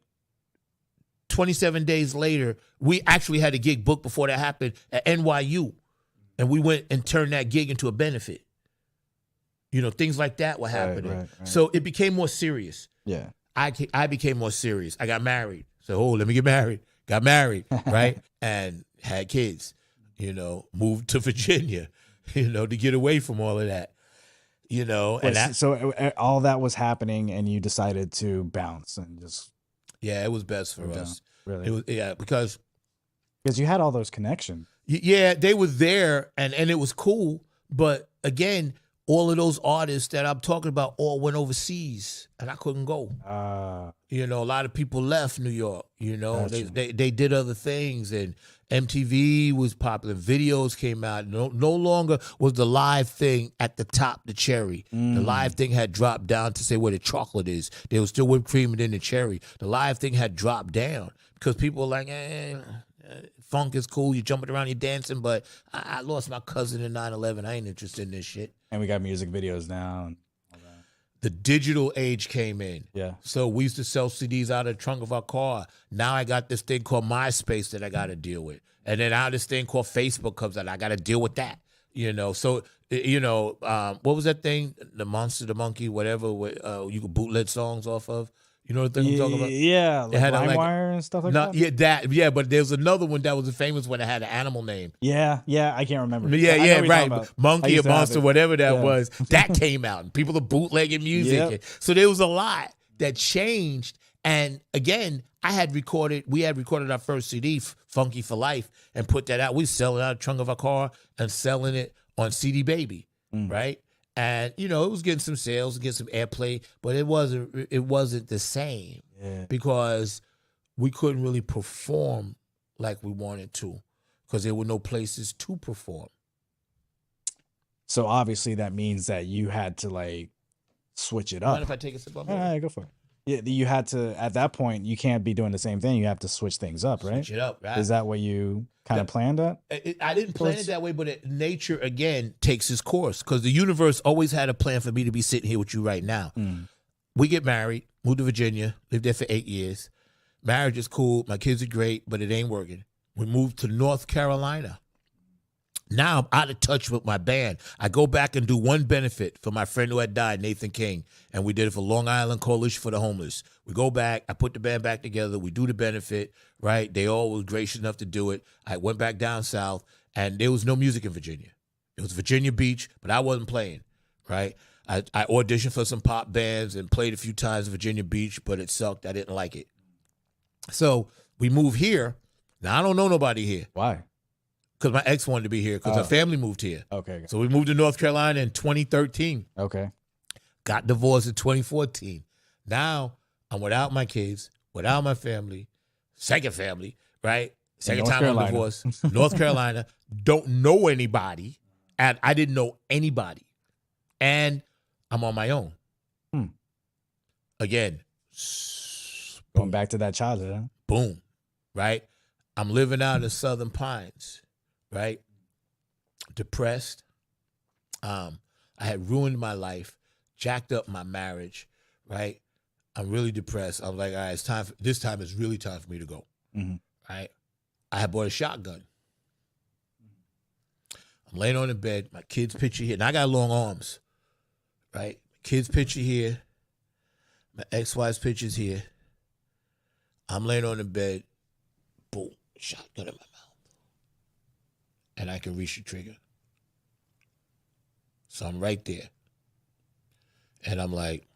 27 days later. We actually had a gig booked before that happened at NYU. And we went and turned that gig into a benefit. You know, things like that were happening. Right. So it became more serious. Yeah. I became more serious. I got married. So, let me get married. Got married, right? And had kids, you know, moved to Virginia, you know, to get away from all of that, you know. Wait, so all that was happening and you decided to bounce and just. Yeah, it was best for us. Really? It was, because you had all those connections. Yeah, they were there and it was cool. But again, all of those artists that I'm talking about all went overseas and I couldn't go. You know, a lot of people left New York, you know, Gotcha. they did other things and MTV was popular. Videos came out. No longer was the live thing at the top, the cherry. The live thing had dropped down to say where the chocolate is. There was still whipped cream and then the cherry. The live thing had dropped down because people were like, funk is cool. You're jumping around, you're dancing, but I lost my cousin in 9/11. I ain't interested in this shit. And we got music videos now. And all that. The digital age came in. Yeah. So we used to sell CDs out of the trunk of our car. Now I got this thing called MySpace that I got to deal with. And then now this thing called Facebook comes out. I got to deal with that. So what was that thing? The Monster, the Monkey, whatever. You could bootleg songs off of. You know the thing I'm talking about? Yeah, like had LimeWire and stuff like that. But there's another one that was a famous one that had an animal name. Yeah, I can't remember. I know Yeah, what you're right. talking about. I Monkey or used to have Monster, it. whatever that Yeah. was, that came out, and people are bootlegging music. Yep. So there was a lot that changed. And again, we had recorded our first CD, Funky for Life, and put that out. We selling it out of the trunk of our car and selling it on CD Baby, right? And it was getting some sales, getting some airplay, but it wasn't the same because we couldn't really perform like we wanted to because there were no places to perform. So obviously that means that you had to like switch it up. Mind if I take a sip of All right, go for it. Yeah, you had to, at that point, you can't be doing the same thing. You have to switch things up, right? Switch it up, right? Is that what you kind of planned at? I didn't plan it that way, but nature, again, takes its course because the universe always had a plan for me to be sitting here with you right now. We get married, moved to Virginia, lived there for 8 years. Marriage is cool. My kids are great, but it ain't working. We moved to North Carolina. Now I'm out of touch with my band. I go back and do one benefit for my friend who had died, Nathan King, and we did it for Long Island Coalition for the Homeless. We go back, I put the band back together, we do the benefit, right? They all were gracious enough to do it. I went back down south, and there was no music in Virginia. It was Virginia Beach, but I wasn't playing, right? I auditioned for some pop bands and played a few times in Virginia Beach, but it sucked. I didn't like it. So we moved here. Now, I don't know nobody here. Why? Because my ex wanted to be here because her family moved here. Okay. So we moved to North Carolina in 2013. Okay. Got divorced in 2014. Now I'm without my kids, without my family, second family, right? Second North time Carolina. I'm divorced. North Carolina. Don't know anybody. And I didn't know anybody. And I'm on my own. Again. Going back to that childhood, huh? Boom. Right? I'm living out in the Southern Pines. Right? Depressed. I had ruined my life, jacked up my marriage, right? I'm really depressed. I'm like, all right, it's time. This time is really time for me to go, right? I had bought a shotgun. I'm laying on the bed. My kid's picture here, and I got long arms, right? Kid's picture here. My ex-wife's picture's here. I'm laying on the bed. Boom, shotgun in my mouth. And I can reach the trigger. So I'm right there. And I'm like,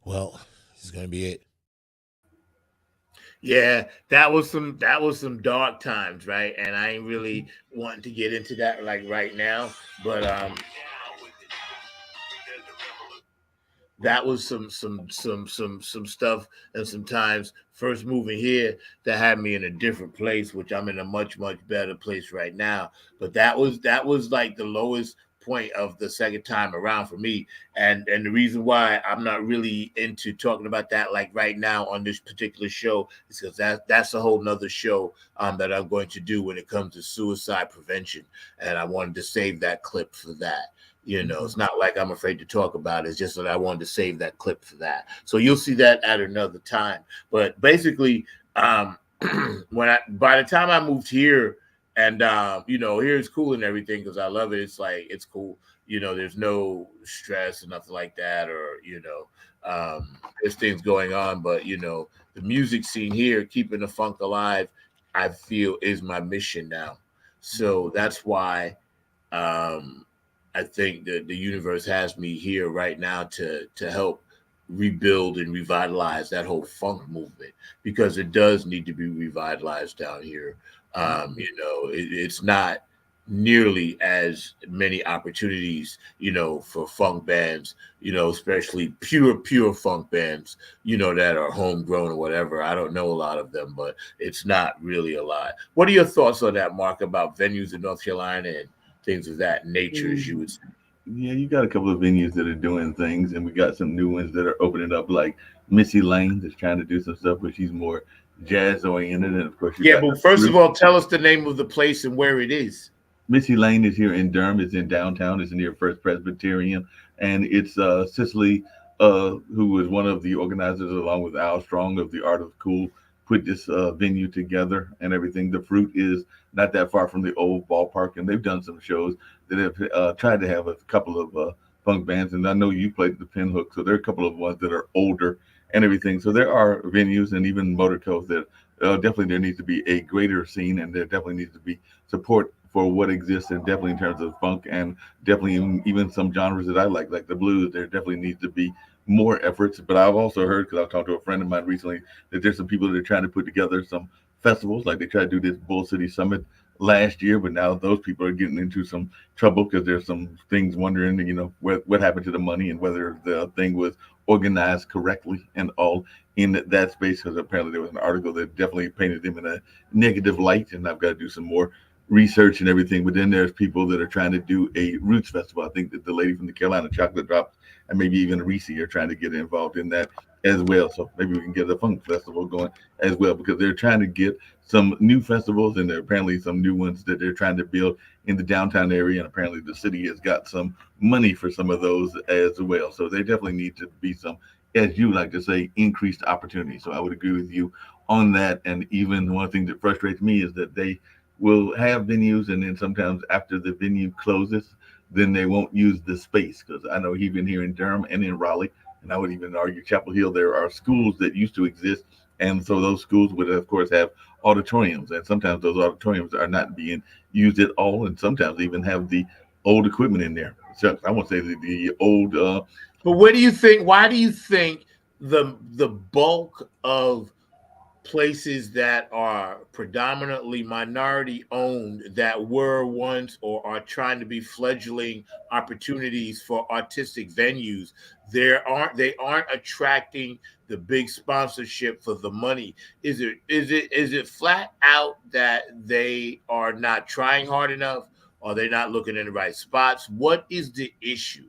well, this is gonna be it. Yeah, that was some dark times, right? And I ain't really wanting to get into that like right now, but that was some stuff, and sometimes first moving here that had me in a different place, which I'm in a much better place right now. But that was like the lowest point of the second time around for me, and the reason why I'm not really into talking about that like right now on this particular show is because that's a whole nother show that I'm going to do when it comes to suicide prevention, and I wanted to save that clip for that. It's not like I'm afraid to talk about it. It's just that I wanted to save that clip for that. So you'll see that at another time. But basically, by the time I moved here, and here it's cool and everything because I love it. It's like it's cool. There's no stress and nothing like that, or there's things going on. But the music scene here, keeping the funk alive, I feel is my mission now. So that's why. I think that the universe has me here right now to help rebuild and revitalize that whole funk movement, because it does need to be revitalized down here. It's not nearly as many opportunities, for funk bands, especially pure funk bands, that are homegrown or whatever. I don't know a lot of them, but it's not really a lot. What are your thoughts on that, Mark, about venues in North Carolina and things of that nature, as you would say? Yeah, you got a couple of venues that are doing things, and we got some new ones that are opening up, like Missy Lane is trying to do some stuff, but she's more jazz oriented. And of course, but first of all, tell us the name of the place and where it is. Missy Lane is here in Durham. It's in downtown. It's near First Presbyterian, and it's Cicely, who was one of the organizers, along with Al Strong of the Art of Cool, put this venue together and everything. The Fruit is not that far from the old ballpark, and they've done some shows that have tried to have a couple of funk bands. And I know you played the Pinhook, so there are a couple of ones that are older and everything. So there are venues and even motor codes that definitely there needs to be a greater scene, and there definitely needs to be support for what exists, and definitely in terms of funk, and definitely even some genres that I like the blues. There definitely needs to be more efforts. But I've also heard, because I've talked to a friend of mine recently, that there's some people that are trying to put together some festivals, like they tried to do this Bull City Summit last year, but now those people are getting into some trouble because there's some things wondering, what happened to the money and whether the thing was organized correctly and all in that space. Because apparently there was an article that definitely painted them in a negative light, and I've got to do some more research and everything. But then there's people that are trying to do a Roots Festival. I think that the lady from the Carolina Chocolate Drops and maybe even Reese are trying to get involved in that as well. So maybe we can get a funk festival going as well, because they're trying to get some new festivals, and there are apparently some new ones that they're trying to build in the downtown area. And apparently the city has got some money for some of those as well. So they definitely need to be some, as you like to say, increased opportunity. So I would agree with you on that. And even one thing that frustrates me is that they will have venues, and then sometimes after the venue closes, then they won't use the space. Because I know even here in Durham and in Raleigh, and I would even argue Chapel Hill, there are schools that used to exist. And so those schools would, of course, have auditoriums. And sometimes those auditoriums are not being used at all, and sometimes even have the old equipment in there. So I won't say the old. But what do you think? Why do you think the bulk of places that are predominantly minority owned, that were once or are trying to be fledgling opportunities for artistic venues, they aren't attracting the big sponsorship for the money? Is it flat out that they are not trying hard enough, or they're not looking in the right spots? What is the issue?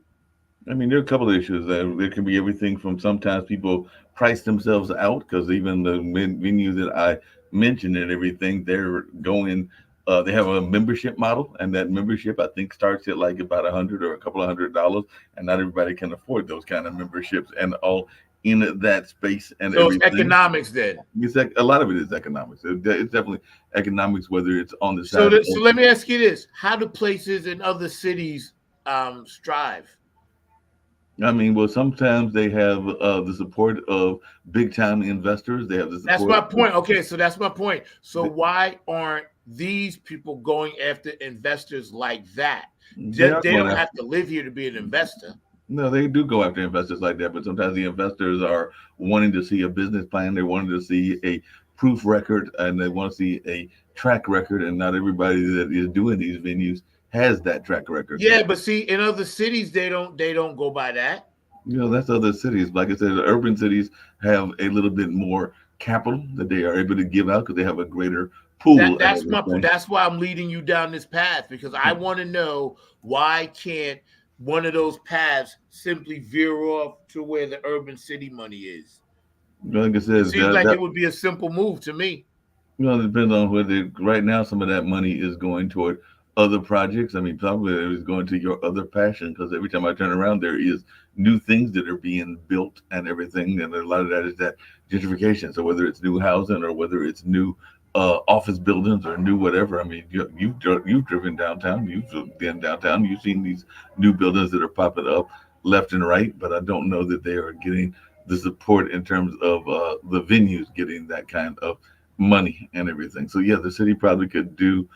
I mean, there are a couple of issues. There can be everything from sometimes people price themselves out, because even the venues that I mentioned and everything, they're going. They have a membership model, and that membership I think starts at like about $100 or a couple of $100, and not everybody can afford those kind of memberships and all in that space and So everything. it's economics then. It's a lot of it is economics. It's definitely economics, whether it's on the So, side. so let me ask you this: how do places in other cities strive? I mean, well, sometimes they have the support of big time investors. They have the support. That's my point. Okay, so that's my point. So why aren't these people going after investors like that? They don't have to live here to be an investor. No, they do go after investors like that, but sometimes the investors are wanting to see a business plan. They wanting to see a proof record, and they want to see a track record. And not everybody that is doing these venues has that track record. Yeah, but see, in other cities, they don't go by that. That's other cities. Like I said, the urban cities have a little bit more capital that they are able to give out because they have a greater pool. That's my point. That's why I'm leading you down this path, because I want to know, why can't one of those paths simply veer off to where the urban city money is? Like I said, it seems like it would be a simple move to me. It depends on whether right now some of that money is going toward other projects. I mean, probably it is going to your other passion, because every time I turn around, there is new things that are being built and everything. And a lot of that is that gentrification. So whether it's new housing or whether it's new office buildings or new whatever. I mean, you've driven downtown, you've been downtown, you've seen these new buildings that are popping up left and right, but I don't know that they are getting the support in terms of the venues getting that kind of money and everything. So yeah, the city probably could do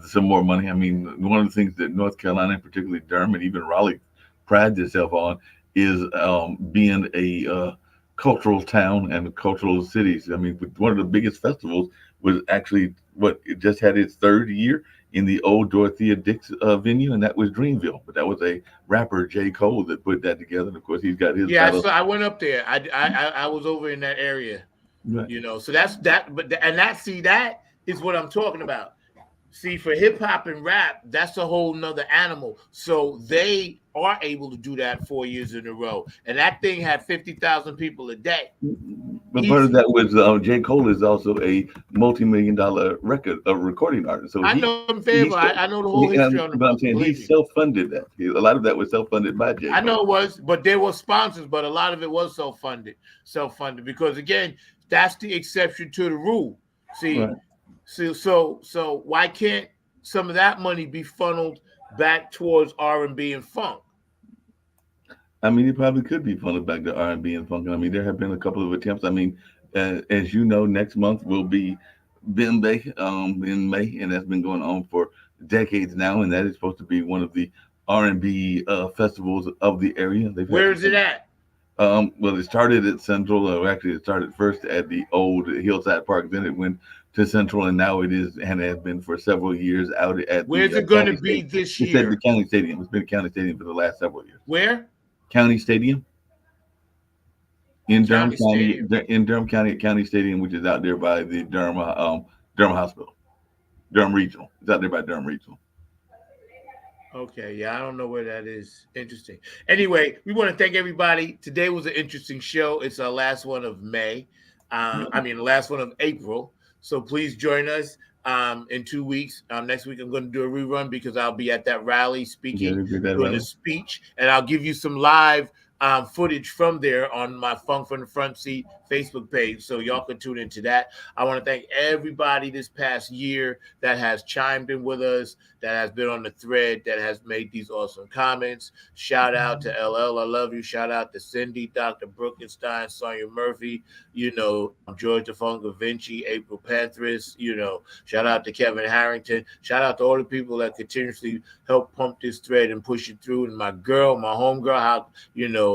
some more money. I mean, one of the things that North Carolina, particularly Durham and even Raleigh, prides itself on is being a cultural town and cultural cities. I mean, one of the biggest festivals was actually it just had its third year in the old Dorothea Dix venue, and that was Dreamville. But that was a rapper, J. Cole, that put that together. And of course, he's got his. Yeah, so I went up there. I was over in that area. Right. So that's that. But that is what I'm talking about. See, for hip hop and rap, that's a whole nother animal. So they are able to do that 4 years in a row, and that thing had 50,000 people a day. But part of that was J. Cole is also a multi-million-dollar recording artist. So I know him favorable. I know the whole history on the But I'm book. saying he self-funded that. A lot of that was self-funded by J. Cole. I know it was, but there were sponsors, but a lot of it was self-funded because again, that's the exception to the rule. See, Right. so why can't some of that money be funneled back towards R&B and funk? I mean, it probably could be funneled back to R&B and funk. I mean, there have been a couple of attempts. I mean, as you know, next month will be Bimbe in May, and that's been going on for decades now, and that is supposed to be one of the R&B festivals of the area. Where is it at? Well, it started at Central. Actually, it started first at the old Hillside Park. Then it went to Central, and now it is and has been for several years out at. Where's it going to be this year? It's at the county stadium. It's been a county stadium for the last several years. Where? County Stadium. In Durham County County, in Durham County, County Stadium, which is out there by the Durham Hospital, Durham Regional. It's out there by Durham Regional. Okay, yeah, I don't know where that is. Interesting. Anyway, we want to thank everybody. Today was an interesting show. It's our last one of May. The last one of April. So please join us in 2 weeks. Next week, I'm going to do a rerun because I'll be at that rally speaking, doing a speech, and I'll give you some live footage from there on my Funk from the Front Seat Facebook page, so y'all can tune into that. I want to thank everybody this past year that has chimed in with us, that has been on the thread, that has made these awesome comments. Shout out to LL, I love you. Shout out to Cindy, Dr. Brookenstein, Sonia Murphy, George DeFonga Vinci, April Panthers, shout out to Kevin Harrington. Shout out to all the people that continuously help pump this thread and push it through. And my homegirl,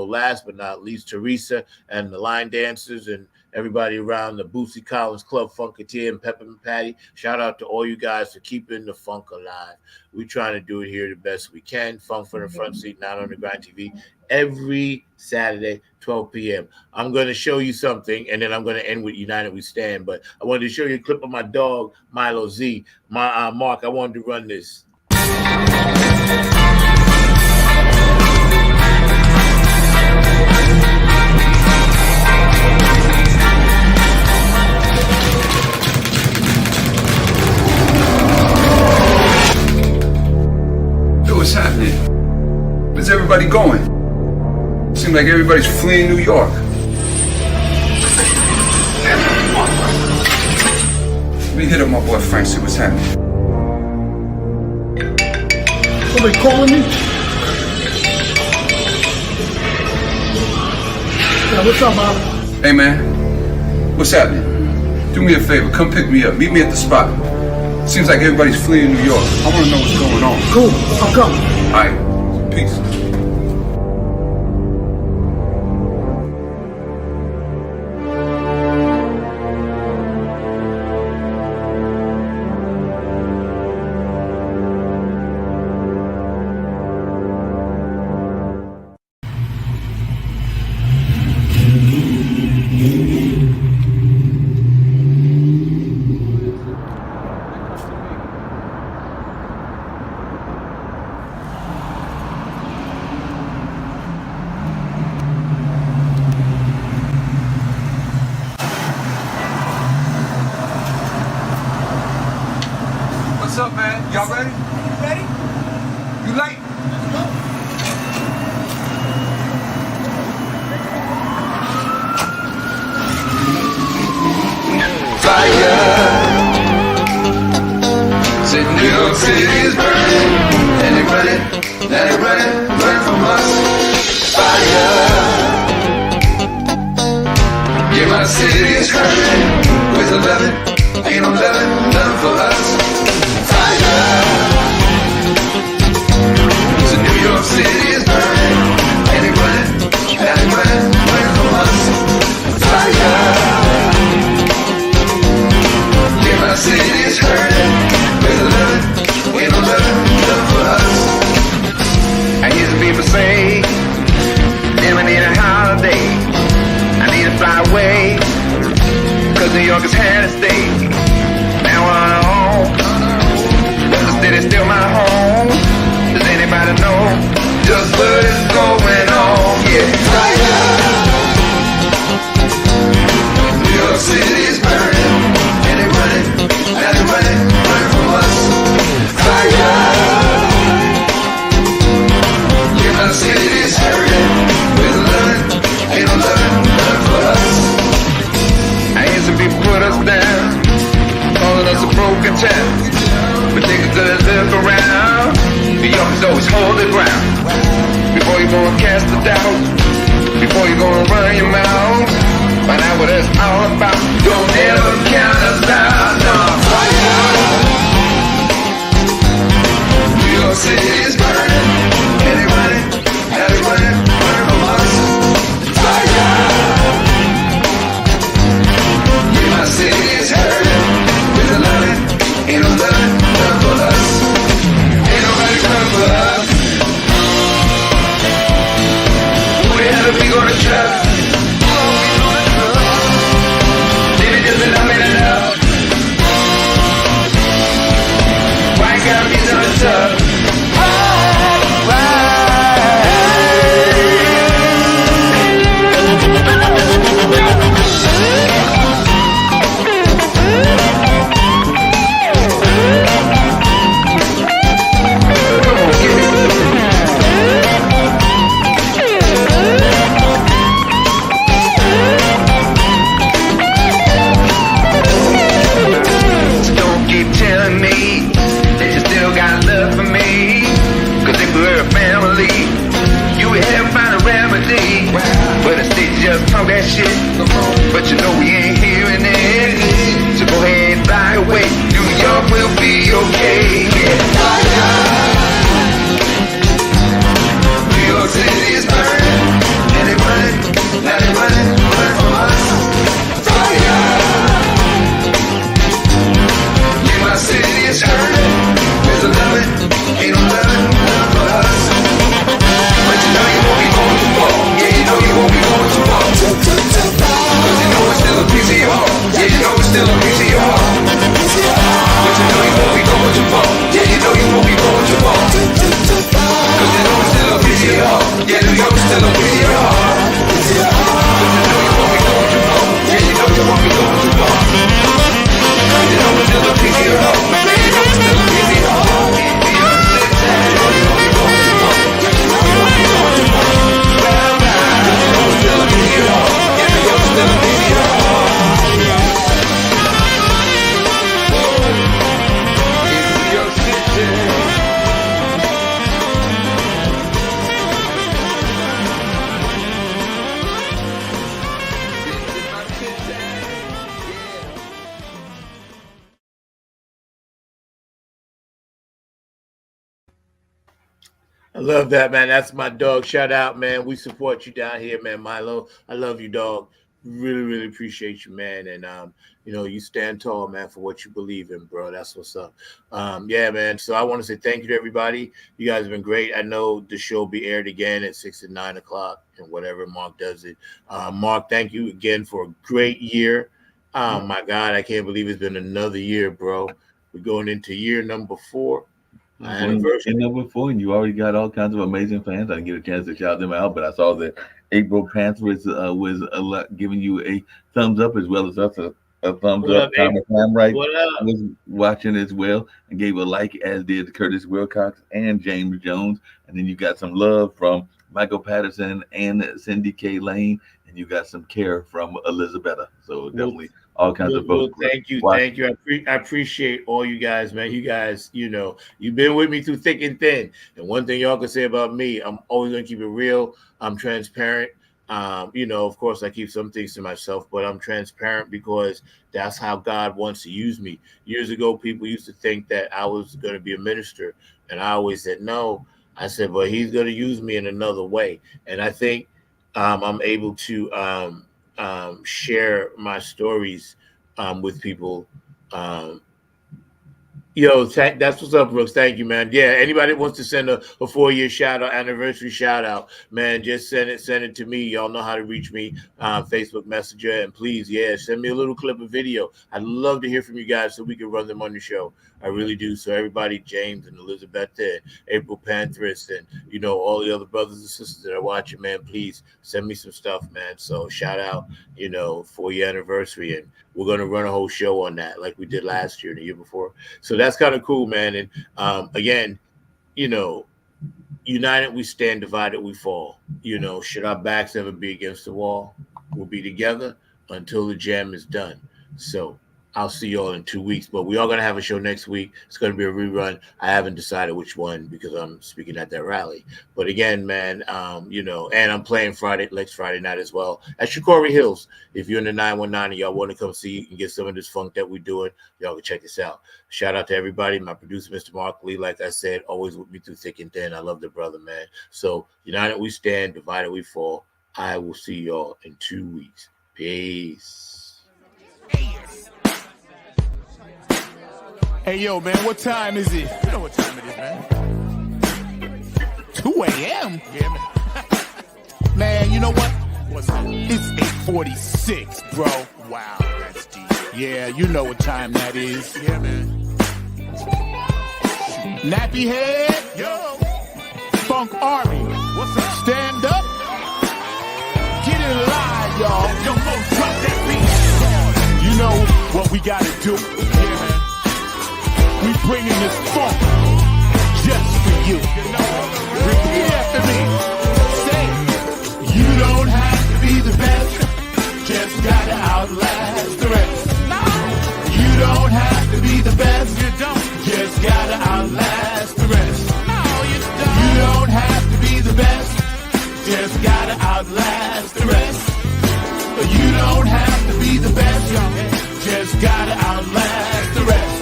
last but not least, Teresa and the line dancers and everybody around the Boosie Collins Club, Funketeer and Peppermint Patty. Shout out to all you guys for keeping the funk alive. We're trying to do it here the best we can. Funk from the Front Seat, Not on the Grind TV, every Saturday, 12 p.m. I'm going to show you something, and then I'm going to end with United We Stand. But I wanted to show you a clip of my dog, Milo Z. Mark, I wanted to run this. What's happening? Where's everybody going? Seems like everybody's fleeing New York. Let me hit up my boy Frank, see what's happening. Somebody calling me? Yeah, what's up, Bob? Hey man, what's happening? Do me a favor, come pick me up. Meet me at the spot. Seems like everybody's fleeing New York. I want to know what's going on. Cool, I'm coming. All right, peace. What's up, man? Y'all ready? Ready? You late? Let's go. Say New York City is burning, and it running from us. Fire. Yeah, my city is hurting. With 11, ain't no loving, none for us. Fire. So New York City is burning, and it running from us. Fire. Yeah, my city is hurting. With 11, ain't no loving, none for us. I hear the people say, damn, I need a holiday. I need to fly away, cause New York has had a stay. good look around. New Yorkers always hold the ground. Before you go and cast the doubt, before you go and run your mouth, find out what it's all about. Don't ever count us out, no. New York City is burning, and they running, burn from us. Fire! Yeah, my city is hurting, with a loving, ain't no loving, none for us. Ain't nobody come for us. Who the hell are we gonna trust? Maybe just a little bit of love. Why gotta be so tough? Just talk that shit, but you know we ain't hearing it. So go ahead and fly away. New York will be okay. Yeah. New York City is burning, and they running, now they running from us. Fire! Yeah, my city is hurting. There's a loving, ain't no loving, none for us. But you know you won't be going too far. Yeah, you know you won't be going too far. Cause you know it's still a piece of your heart. Yeah, you know it's still a piece of your heart. But you know you won't be going too far. Yeah, you know you won't be going too far. Cause you know it's still a piece of your heart. Yeah, New York's still a piece of your heart. But you know you won't be going too far. Yeah, you know you won't be going too far. Cause you know it's still a piece of your heart. Yeah, you know it's still a piece of your heart. New York City, you know you won't be going too far. Yeah, you know you won't be going too far. Still a piece of your heart. Yeah, New York's still a piece of your heart. New York City. I love that, man. That's my dog. Shout out, man. We support you down here, man. Milo, I love you, dog. Really, really appreciate you, man. And you know, you stand tall, man, for what you believe in, bro. That's what's up. Yeah, man. So I want to say thank you to everybody. You guys have been great. I know the show will be aired again at 6 and 9 o'clock and whatever Mark does it. Mark, thank you again for a great year. My God, I can't believe it's been another year, bro. We're going into year number 4. Anniversary number 4, and you already got all kinds of amazing fans. I didn't get a chance to shout them out, but I saw that April Pants was giving you a thumbs up as well as us a thumbs up. Thomas Hamright was watching as well and gave a like, as did Curtis Wilcox and James Jones. And then you got some love from Michael Patterson and Cindy K. Lane, and you got some care from Elizabetta. So definitely all kinds of folks. Thank you. I appreciate all you guys, man. You guys, you know, you've been with me through thick and thin. And one thing y'all can say about me, I'm always gonna keep it real. I'm transparent. You know, of course, I keep some things to myself, but I'm transparent because that's how God wants to use me. Years ago, people used to think that I was going to be a minister, and I always said no. I said, but He's going to use me in another way, and I think I'm able to share my stories with people. That's what's up, Brooks. Thank you, man. Yeah, anybody that wants to send a 4-year shout out, anniversary shout out, man, just send it to me. Y'all know how to reach me, Facebook Messenger, and please, send me a little clip of video. I'd love to hear from you guys so we can run them on the show. I really do. So everybody, James and Elizabeth and April Panthers and, you know, all the other brothers and sisters that are watching, man, please send me some stuff, man. So shout out, you know, 4-year anniversary. And we're going to run a whole show on that like we did last year and the year before. So that's kind of cool, man. And again, you know, united we stand, divided we fall. You know, should our backs ever be against the wall, we'll be together until the jam is done. So I'll see y'all in 2 weeks. But we are going to have a show next week. It's going to be a rerun. I haven't decided which one because I'm speaking at that rally. But again, man, and I'm playing next Friday night as well at Shikori Hills. If you're in the 919 and y'all want to come see and get some of this funk that we're doing, y'all can check us out. Shout out to everybody. My producer, Mr. Mark Lee, like I said, always with me through thick and thin. I love the brother, man. So united we stand, divided we fall. I will see y'all in 2 weeks. Peace. Hey, yo, man, what time is it? You know what time it is, man. 2 a.m.? Yeah, man. Man, you know what? What's that? It's 8:46, bro. Wow, that's deep. Yeah, you know what time that is. Yeah, man. Nappy head. Yo. Funk Army. What's up? Stand up. Get it live, y'all. Yo, drop that beat. You know what we gotta do. Yeah, man. We bringing this funk just for you. Repeat after me. Say, you don't have to be the best, just gotta outlast the rest. You don't have to be the best, you don't, just gotta outlast the rest. You don't have to be the best, just gotta outlast the rest. You don't have to be the best, just gotta outlast the rest.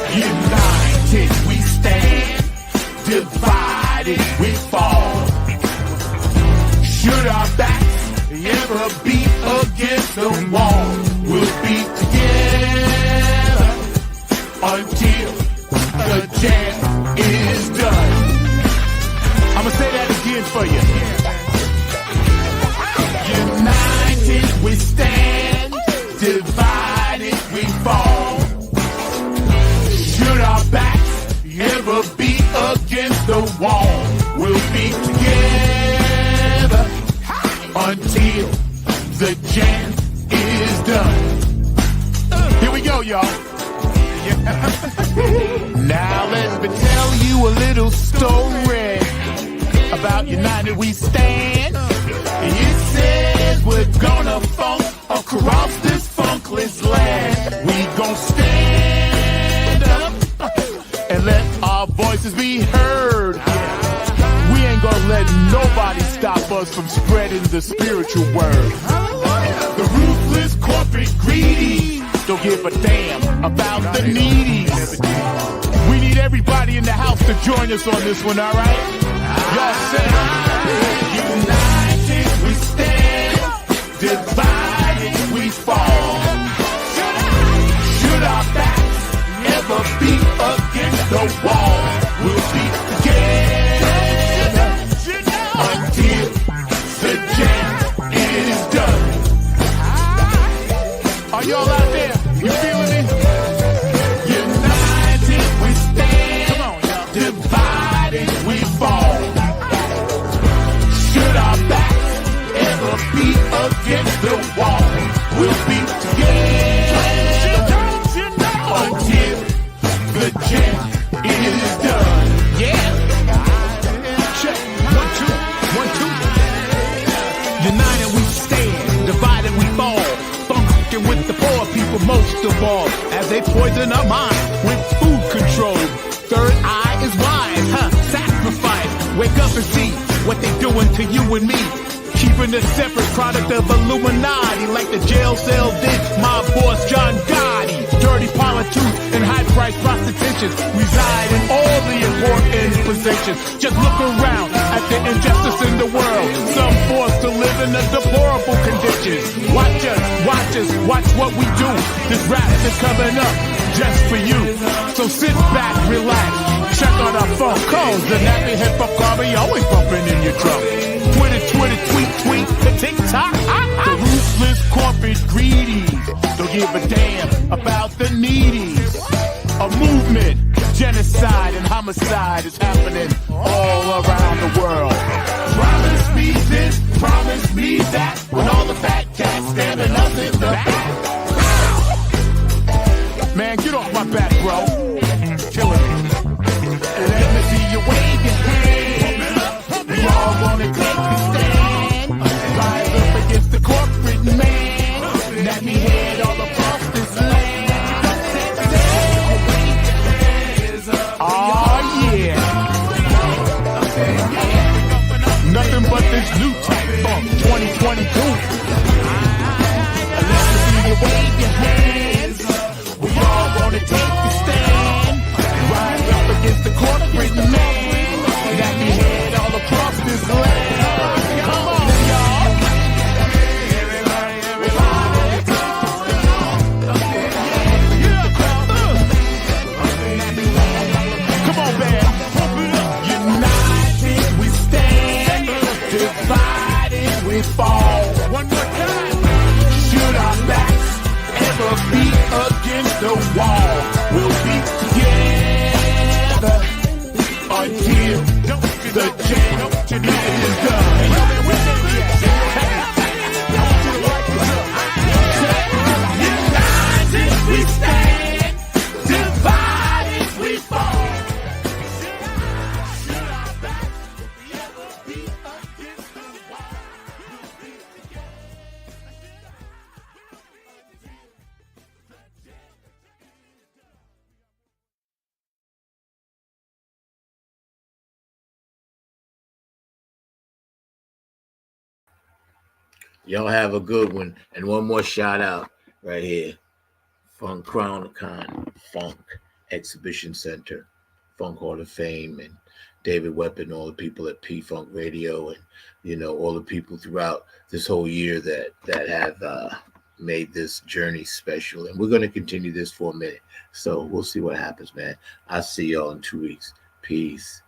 United we stand, divided we fall. Should our backs ever be against the wall, we'll be together until the jam is done. I'ma say that again for you. United we stand, divided we fall. Should our backs ever be against the wall, we'll be together until the jam is done. Here we go, y'all. Now let me tell you a little story about United We Stand. It says we're gonna funk across this funkless land. We gon' stand up and let our voices be heard. We ain't gonna let nobody stop us from spreading the spiritual word. The ruthless corporate greedy don't give a damn about the needies. We need everybody in the house to join us on this one, alright? Y'all say, united we stand, divided we fall. Should our backs ever be against the wall, we'll be together until the jam is done. Are y'all out there? You feeling me? United we stand. Come on, y'all. Divided we fall. Should our backs ever be against the wall, we'll be together until the jam is done. Yeah. Check. 1, 2, 1, 2. United we stand, divided we fall. Funkin' with the poor people most of all, as they poison our mind with food control. Third eye is wise, sacrifice. Wake up and see what they doing to you and me. Keeping a separate product of Illuminati, like the jail cell did my boss John Gotti. Dirty politics and high-priced prostitution reside in all the important positions. Just look around at the injustice in the world. Some forced to live in a deplorable conditions. Watch what we do. This rap is coming up just for you. So sit back, relax, check out our phone calls. The nappy hip-hop army always bumping in your drum. Twitter, tweet, the TikTok. The ruthless corporate greedies don't give a damn about the needies. A movement, genocide and homicide is happening all around the world. Promise me this, promise me that, when all the fat cats stabbing us in the back. Man, get off my back, bro. Killing me. Let me see you wave your hand. We all wanna take a stand. Rise up against the corporate man. Nappy head all across this land. New type funk 2022. Let me see you wave your hands. We all wanna take a stand. Rise up against the corporate man that we had all across this land. Come on, y'all. Come on, man. United we stand, divided we fall. One more time. Should our backs ever be against the wall, we'll be together until the change is done. United we stand, divided we fall. Should our backs ever be against the wall, we'll be together. Y'all have a good one. And one more shout out right here. Funk Crown Con, Funk Exhibition Center, Funk Hall of Fame, and David Weapon, all the people at P Funk Radio, and all the people throughout this whole year that have made this journey special. And we're going to continue this for a minute. So we'll see what happens, man. I'll see y'all in 2 weeks. Peace.